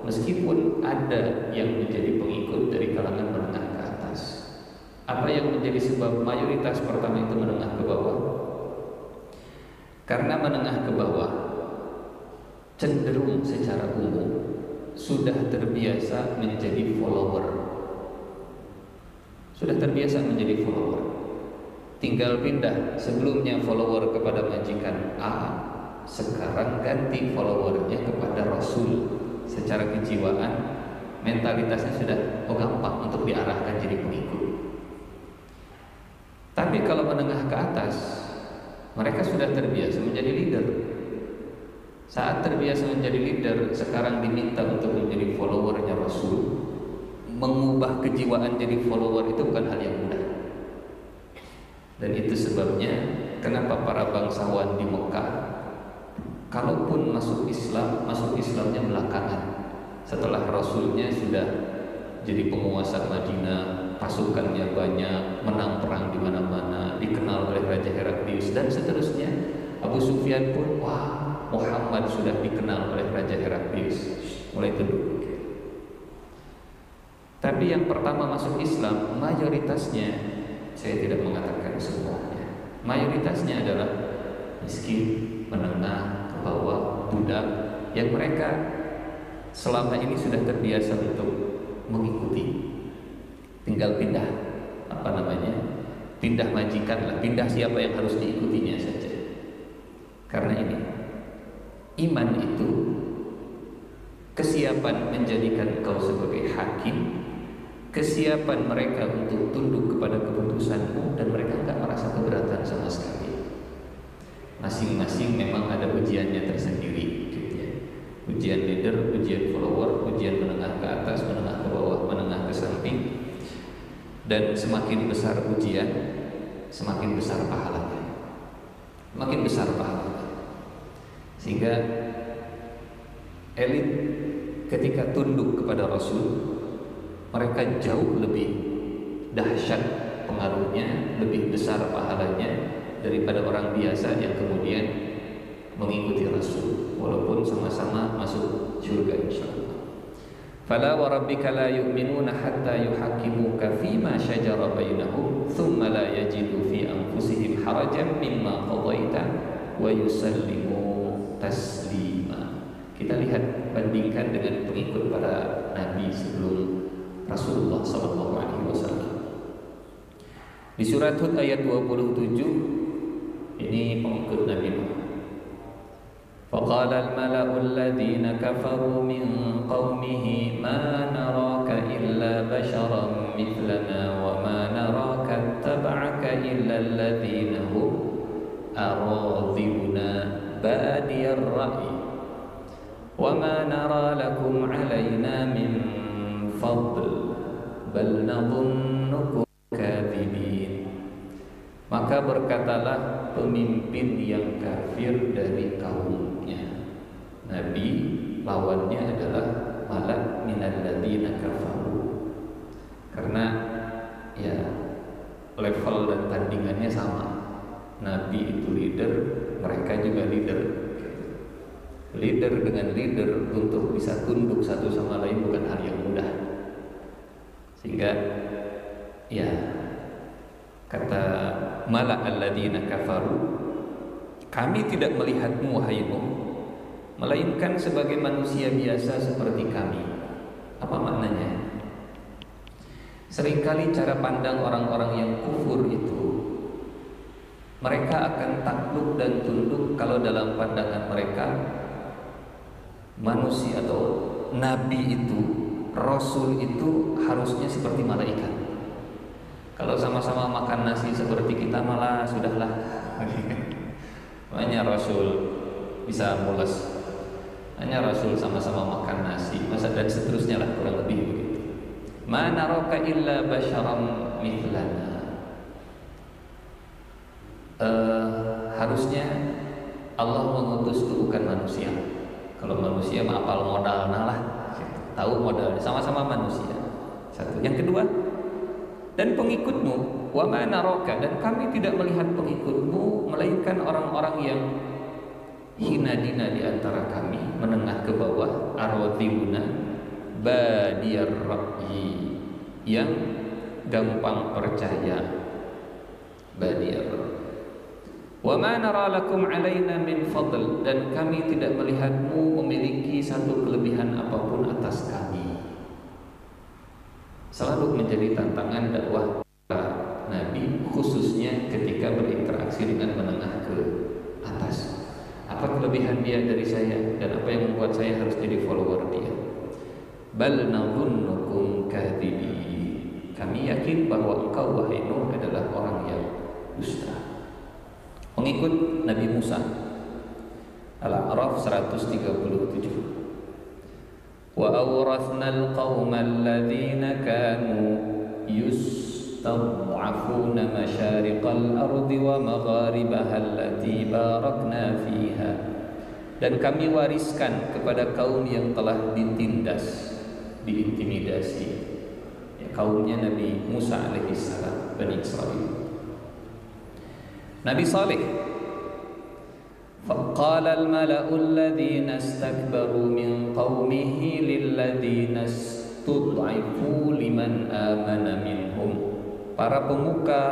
meskipun ada yang menjadi pengikut dari kalangan menengah ke atas. Apa yang menjadi sebab mayoritas pertama itu menengah ke bawah? Karena menengah ke bawah cenderung secara umum sudah terbiasa menjadi follower. Sudah terbiasa menjadi follower. Tinggal pindah, sebelumnya follower kepada majikan A, sekarang ganti followernya kepada Rasul. Secara kejiwaan, mentalitasnya sudah gampang untuk diarahkan jadi pengikut. Tapi kalau menengah ke atas, mereka sudah terbiasa menjadi leader. Saat terbiasa menjadi leader, sekarang diminta untuk menjadi followernya Rasul. Mengubah kejiwaan jadi follower itu bukan hal yang mudah. Dan itu sebabnya kenapa para bangsawan di Mekah, kalaupun masuk Islamnya belakangan. Setelah Rasulnya sudah jadi penguasa Madinah, pasukannya banyak, menang perang di mana-mana, dikenal oleh Raja Heraklius dan seterusnya. Abu Sufyan pun, wah, Muhammad sudah dikenal oleh Raja Heraklius, mulai tunduk. Tapi yang pertama masuk Islam, mayoritasnya, saya tidak mengatakan semuanya, mayoritasnya adalah miskin, menengah, ke bawah, budak, yang mereka selama ini sudah terbiasa untuk mengikuti. Tinggal pindah, pindah majikan lah, pindah siapa yang harus diikutinya saja. Karena ini, iman itu kesiapan menjadikan kau sebagai hakim, kesiapan mereka untuk tunduk kepada keputusanmu, dan mereka tidak merasa keberatan sama sekali. Masing-masing memang ada ujiannya tersendiri, gitu ya. Ujian leader, ujian follower, ujian menengah ke atas, menengah ke bawah, menengah ke samping. Dan semakin besar ujian, semakin besar pahalanya. Makin besar pahalanya. Sehingga elit ketika tunduk kepada Rasul, mereka jauh lebih dahsyat pengaruhnya, lebih besar pahalanya daripada orang biasa yang kemudian mengikuti Rasul, walaupun sama-sama masuk surga insyaallah. Fala wa rabbika la yu'minuna hatta yuhaqqimuka fima shajara bainahum thumma la yajidu fi anfusihim harajan mimma qadaita wa yusallimu taslima. Kita lihat, bandingkan dengan pengikut para nabi sebelum Rasulullah SAW. Di surat Hud ayat 27, ini pengikut Nabi Muhammad. فَقَالَ الْمَلَأُ الَّذِينَ كَفَرُوا مِنْ قَوْمِهِ مَا نَرَاكَ إِلَّا بَشَرًا مِثْلَنَا وَمَا نَرَاكَ اتَّبَعَكَ إِلَّا الَّذِينَ هُمْ أَرَاذِلُنَا بَادِيَ الرَّأْيِ وَمَا نَرَى لَكُمْ عَلَيْنَا مِنْ فَضْلٍ بَلْ نَظُنُّكُمْ كَاذِبِينَ. Maka berkatalah pemimpin yang kafir dari kaumnya. Nabi lawannya adalah malak minal ladzina kafaru. Karena ya level dan tandingannya sama. Nabi itu leader, mereka juga leader. Leader dengan leader untuk bisa tunduk satu sama lain bukan hal yang mudah. Sehingga ya kata malak alladzina kafaru, kami tidak melihatmu wahai Nuh, melainkan sebagai manusia biasa seperti kami. Apa maknanya? Seringkali cara pandang orang-orang yang kufur itu, mereka akan takluk dan tunduk kalau dalam pandangan mereka manusia atau nabi itu, rasul itu harusnya seperti malaikat. Kalau sama-sama makan nasi seperti kita malah sudahlah. Hanya rasul bisa mules, hanya rasul sama-sama makan nasi, masa dan seterusnya lah, kurang lebih begitu. Ma naraka illa basyaram mithlana. Harusnya Allah mengutus itu bukan manusia. Kalau manusia mah apal modal lah, tahu modalnya, sama-sama manusia. Satu. Yang kedua, dan pengikutmu, wa ma naraka, dan kami tidak melihat pengikutmu melainkan orang-orang yang hina dina di antara kami, menengah ke bawah, aradhiluna badiyar ra'yi, yang gampang percaya, badiyar. Wa ma nara lakum alaina min fadl, dan kami tidak melihatmu memiliki satu kelebihan apapun atas kami. Selalu menjadi tantangan dakwah Nabi, khususnya ketika berinteraksi dengan menengah ke atas. Apa kelebihan dia dari saya, dan apa yang membuat saya harus jadi follower dia? Bal nadhunnukum kadhibin, kami yakin bahwa engkau wahai Nuh adalah orang yang dusta. Pengikut Nabi Musa, Al-A'raf 137. Wa awrathna al-qauma alladhina kanu yustad'afuna masyariqal ardi wa magharibaha allati barakna fiha, dan kami wariskan kepada kaum yang telah ditindas, diintimidasi, ya, kaumnya Nabi Musa alaihissalam, Bani Israil. Nabi Saleh, فقال الملأ الذين استكبروا من قومه للذين استضعفوا لمن آمن منهم. Para pemuka,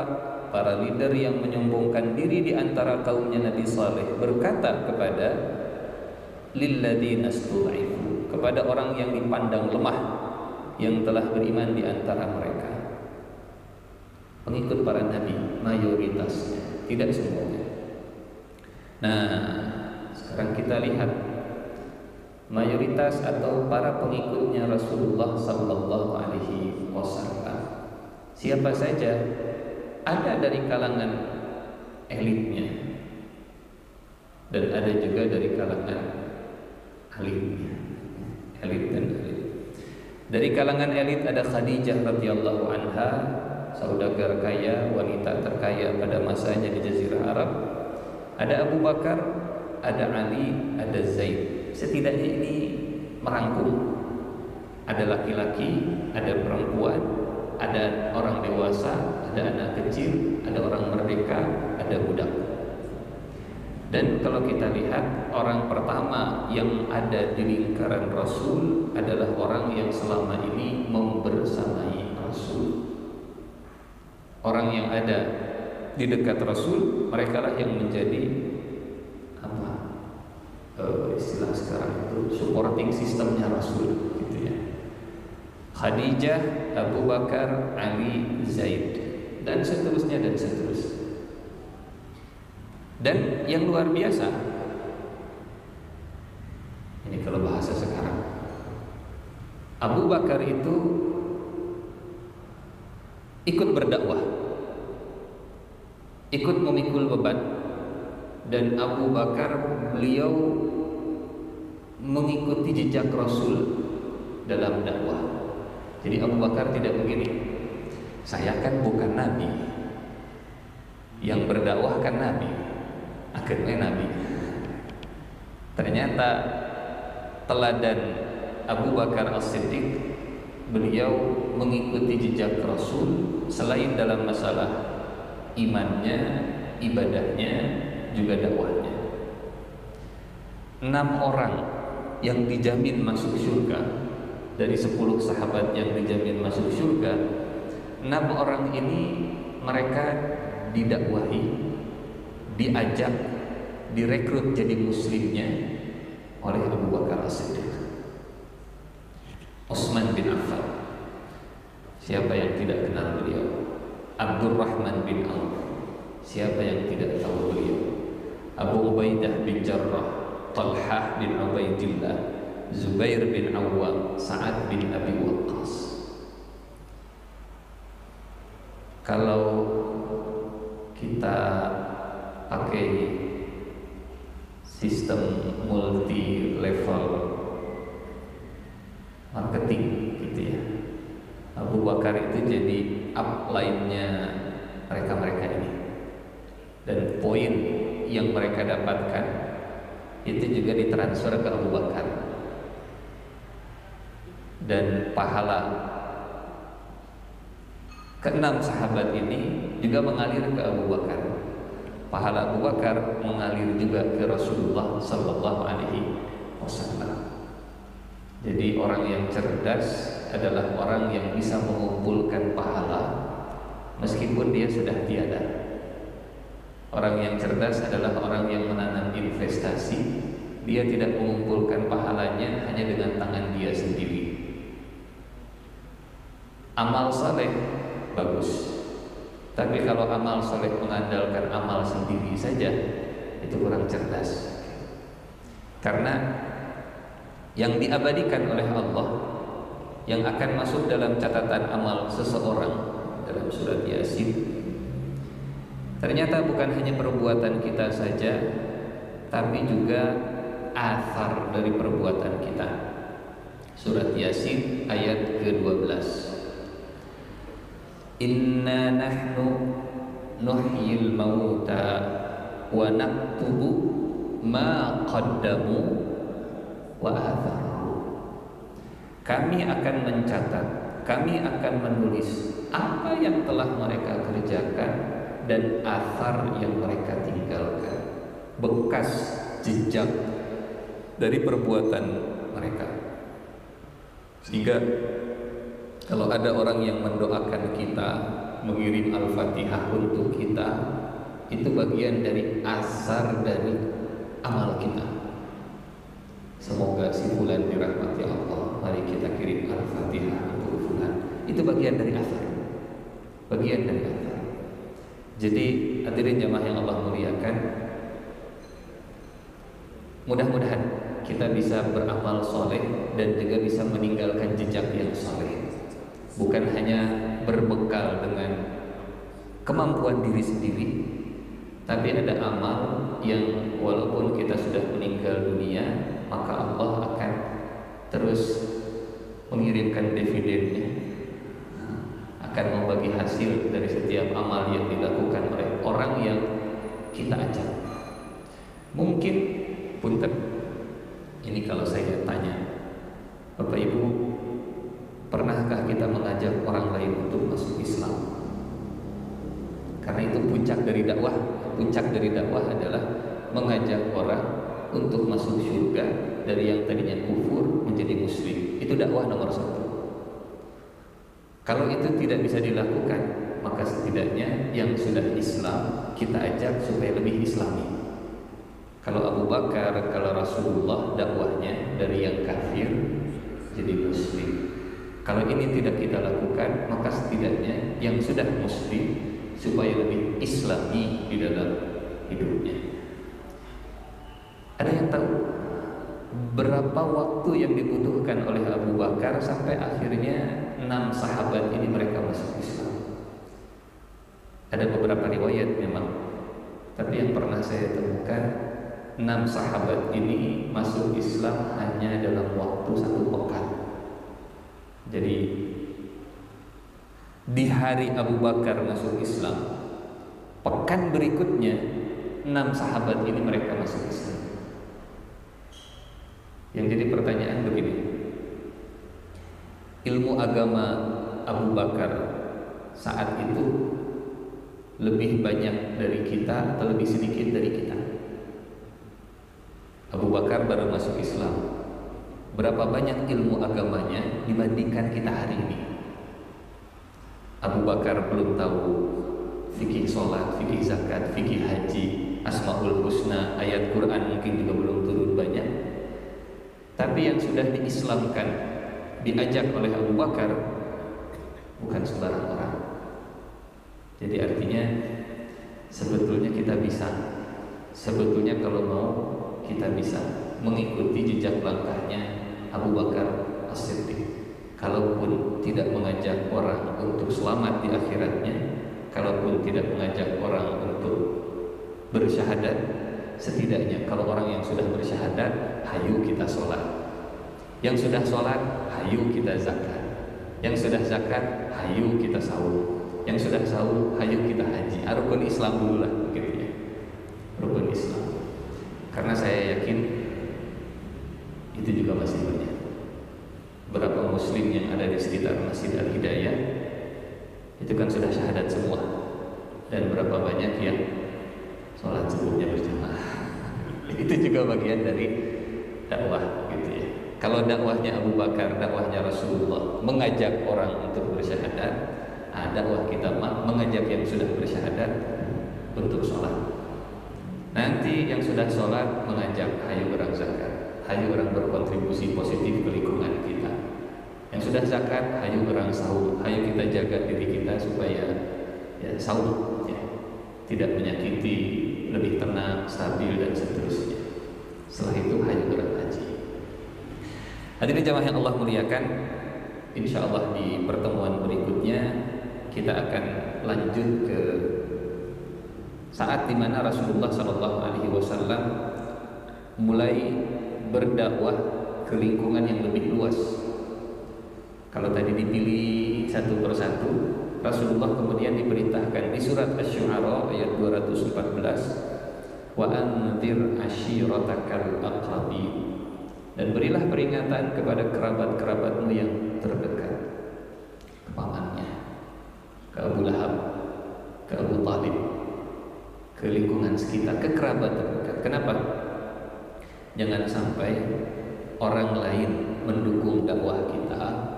para leader yang menyombongkan diri di antara kaumnya Nabi Saleh berkata kepada lilladzina istud'ifu, kepada orang yang dipandang lemah, yang telah beriman di antara mereka. Pengikut para nabi mayoritasnya, tidak semuanya. Nah, sekarang kita lihat mayoritas atau para pengikutnya Rasulullah sallallahu alaihi wasallam. Siapa saja? Ada dari kalangan elitnya dan ada juga dari kalangan alimnya. Elit dan elit. Dari kalangan elit ada Khadijah radhiyallahu anha, saudagar kaya, wanita terkaya pada masanya di Jazirah Arab. Ada Abu Bakar, ada Ali, ada Zaid. Setidaknya ini merangkum. Ada laki-laki, ada perempuan, ada orang dewasa, ada anak kecil, ada orang merdeka, ada budak. Dan kalau kita lihat, orang pertama yang ada di lingkaran Rasul adalah orang yang selama ini membersamai Rasul. Orang yang ada di dekat Rasul, mereka lah yang menjadi istilah sekarang itu supporting sistemnya Rasul, gitu ya. Khadijah, Abu Bakar, Ali, Zaid, dan seterusnya dan seterusnya. Dan yang luar biasa, ini kalau bahasa sekarang, Abu Bakar itu ikut berdakwah, ikut memikul beban, dan Abu Bakar beliau mengikuti jejak Rasul dalam dakwah. Jadi Abu Bakar tidak begini, saya kan bukan Nabi, yang berdakwah kan Nabi, akhirnya Nabi. Ternyata teladan Abu Bakar As-Siddiq, beliau mengikuti jejak Rasul selain dalam masalah imannya, ibadahnya, juga dakwahnya. 6 orang yang dijamin masuk surga, dari 10 sahabat yang dijamin masuk surga, 6 orang ini mereka didakwahi, diajak, direkrut jadi muslimnya oleh Abu Bakar As-Siddiq. Utsman bin Affan, siapa yang tidak kenal beliau? Abdurrahman bin Auf, siapa yang tidak tahu beliau? Abu Ubaidah bin Jarrah, Talhah bin Ubaidillah, Zubair bin Awwam, Sa'ad bin Abi Waqqas. Kalau kita pakai sistem multi level marketing gitu ya, Abu Bakar itu jadi upline-nya mereka-mereka ini, dan poin yang mereka dapatkan itu juga ditransfer ke Abu Bakar, dan pahala Keenam sahabat ini juga mengalir ke Abu Bakar. Pahala Abu Bakar mengalir juga ke Rasulullah Sallallahu Alaihi Wasallam. Jadi orang yang cerdas adalah orang yang bisa mengumpulkan pahala meskipun dia sudah tiada. Orang yang cerdas adalah orang yang menanam investasi. Dia tidak mengumpulkan pahalanya hanya dengan tangan dia sendiri. Amal saleh bagus, tapi kalau amal soleh mengandalkan amal sendiri saja, itu kurang cerdas. Karena yang diabadikan oleh Allah, yang akan masuk dalam catatan amal seseorang dalam surat Yasin, ternyata bukan hanya perbuatan kita saja, tapi juga athar dari perbuatan kita. Surat Yasin ayat ke-12. Inna nahnu nuhyil mauta wa naktubu ma qaddamu wa atharu. Kami akan mencatat, kami akan menulis apa yang telah mereka kerjakan dan athar yang mereka tinggalkan, bekas jejak dari perbuatan mereka. Sehingga kalau ada orang yang mendoakan kita, mengirim Al-Fatihah untuk kita, itu bagian dari asar dari amal kita. Semoga si fulan dirahmati Allah. Mari kita kirim Al-Fatihah untuk fulan. Itu bagian dari asar. Bagian dari asar. Jadi hadirin jamaah yang Allah muliakan, mudah-mudahan kita bisa beramal soleh dan juga bisa meninggalkan jejak yang soleh. Bukan hanya berbekal dengan kemampuan diri sendiri, tapi ada amal yang walaupun kita sudah meninggal dunia, maka Allah akan terus mengirimkan dividennya, akan membagi hasil dari setiap amal yang dilakukan oleh orang yang kita ajak. Mungkin punten, ini kalau saya tanya, Bapak Ibu, pernahkah kita mengajak orang lain untuk masuk Islam? Karena itu puncak dari dakwah. Puncak dari dakwah adalah mengajak orang untuk masuk surga dari yang tadinya kufur menjadi muslim. Itu dakwah nomor 1. Kalau itu tidak bisa dilakukan, maka setidaknya yang sudah Islam kita ajak supaya lebih Islami. Kalau Abu Bakar, kalau Rasulullah dakwahnya dari yang kafir jadi muslim. Kalau ini tidak kita lakukan, maka setidaknya yang sudah muslim supaya lebih Islami di dalam hidupnya. Ada yang tahu berapa waktu yang dibutuhkan oleh Abu Bakar sampai akhirnya 6 sahabat ini mereka masuk Islam? Ada beberapa riwayat memang, tapi yang pernah saya temukan 6 sahabat ini masuk Islam hanya dalam waktu 1 pekan. Jadi di hari Abu Bakar masuk Islam, pekan berikutnya 6 sahabat ini mereka masuk Islam. Yang jadi pertanyaan begini, ilmu agama Abu Bakar saat itu lebih banyak dari kita atau lebih sedikit dari kita? Abu Bakar baru masuk Islam, berapa banyak ilmu agamanya dibandingkan kita hari ini? Abu Bakar belum tahu fikih sholat, fikih zakat, fikih haji, asmaul husna, ayat Quran mungkin juga belum turun banyak. Tapi yang sudah diislamkan, diajak oleh Abu Bakar, bukan sembarang orang. Jadi artinya sebetulnya kita bisa, sebetulnya kalau mau kita bisa mengikuti jejak langkahnya Abu Bakar As-Siddiq. Kalaupun tidak mengajak orang untuk selamat di akhiratnya, kalaupun tidak mengajak orang untuk bersyahadat, setidaknya kalau orang yang sudah bersyahadat, hayu kita sholat. Yang sudah sholat, hayu kita zakat. Yang sudah zakat, hayu kita sahur. Yang sudah sahur, hayu kita haji. Rukun Islam dulu lah, begitu ya. Rukun Islam. Karena saya yakin itu juga masih banyak. Berapa muslim yang ada di sekitar Masjid Al-Hidayah itu kan sudah syahadat semua. Dan berapa banyak yang sholat subuhnya berjamaah. Itu juga bagian dari dakwah gitu ya. Kalau dakwahnya Abu Bakar, dakwahnya Rasulullah mengajak orang untuk bersyahadat, dakwah kita mengajak yang sudah bersyahadat untuk sholat. Nanti yang sudah sholat mengajak hayu orang zakat, hayu orang berkontribusi positif ke lingkungan kita. Yang sudah zakat, hayu orang sahur, hayu kita jaga diri kita supaya ya sahur ya, tidak menyakiti, lebih tenang, stabil dan seterusnya. Setelah itu hayu orang haji. Hadirin jamaah yang Allah muliakan, insya Allah di pertemuan berikutnya kita akan lanjut ke saat dimana Rasulullah SAW mulai berdakwah ke lingkungan yang lebih luas. Kalau tadi dipilih satu persatu, Rasulullah kemudian diperintahkan di surat Asy-Syu'ara ayat 214, wa anzir ashiratakal aqrabin, dan berilah peringatan kepada kerabat-kerabatmu yang terdekat, ke pamannya, ke Abu Lahab, ke Abu Talib, ke lingkungan sekitar, ke kerabat terdekat. Kenapa? Jangan sampai orang lain mendukung dakwah kita,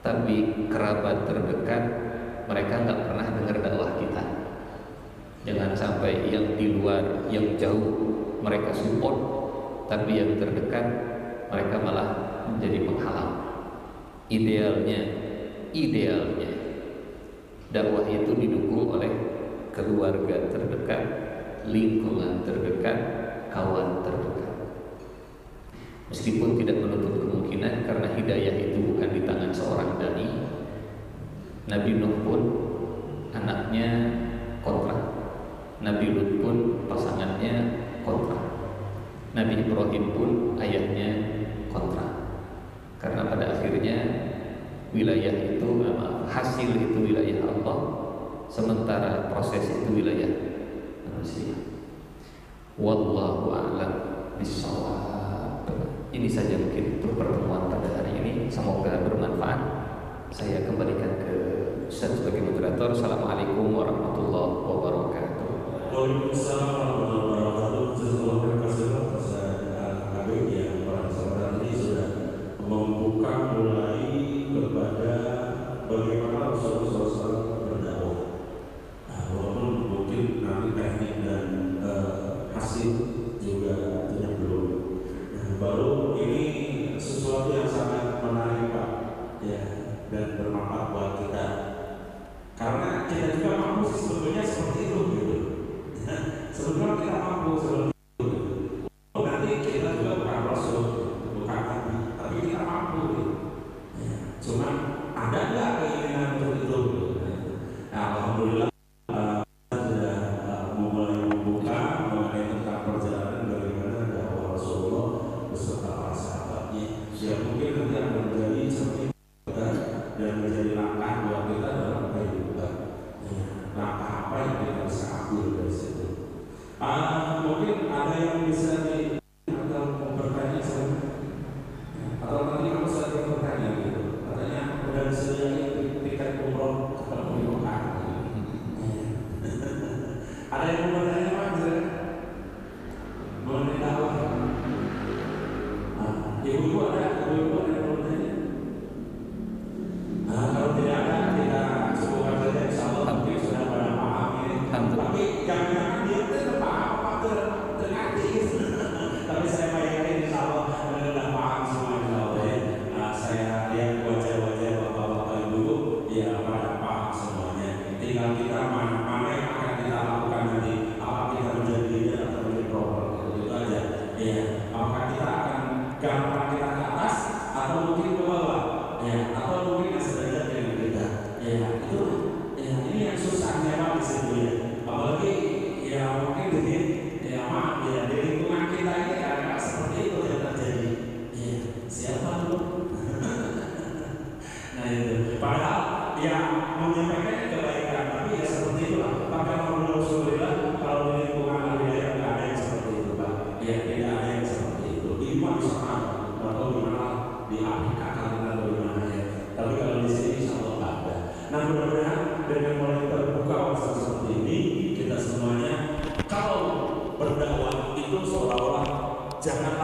tapi kerabat terdekat mereka nggak pernah dengar dakwah kita. Jangan sampai yang di luar, yang jauh mereka support, tapi yang terdekat mereka malah menjadi penghalang. Idealnya dakwah itu didukung oleh keluarga terdekat, lingkungan terdekat, kawan terdekat. Meskipun tidak menutup kemungkinan karena hidayah itu bukan di tangan seorang dai. Nabi Nuh pun anaknya kontra, Nabi Lut pun pasangannya kontra, Nabi Ibrahim pun ayahnya kontra. Karena pada akhirnya wilayah itu, hasil itu wilayah Allah, sementara proses itu wilayah manusia. Wallahu a'lam bishawab. Ini saja mungkin untuk pertemuan pada hari ini. Semoga bermanfaat. Saya kembalikan ke Ustaz sebagai moderator. Assalamualaikum warahmatullahi wabarakatuh. Waalaikumsalam warahmatullahi wabarakatuh. Terima kasih Ustaz Habib yang para saudara ini sudah membuka mulai kepada bagaimana Rasulullah SAW berdakwah. Walaupun mungkin nanti teknik dan hasil juga tentunya belum. Baru ini sesuatu yang sangat menarik Pak, ya, dan bermanfaat buat kita. Karena kita juga mampu sebetulnya seperti itu gitu. Sebetulnya kita mampu seperti itu. Nanti kita juga bukan Rasul, bukan Nabi, tapi kita mampu gitu. Ya, cuman ada nggak keinginan untuk itu? Nah, alhamdulillah. Mungkin ada yang bisa di atau bertanya atau nanti kamu saja bertanya gitu. Katanya udah disediain tiket umroh atau Mekah. Ada yang mau bertanya Pak? Mengenai dakwah. Ibu-ibu ada yang mau bertanya? Kalau tidak ada kita cukupkan saja. Insyaallah mungkin sudah pada paham ini. Tapi jangan dia tetap paham. Tapi saya yakin insyaallah sudah paham semua insyaallah ya. Saya lihat wajah-wajah bapak-bapak ibu ya pada paham semuanya. Tinggal kita mana yang akan kita lakukan nanti, apakah jangan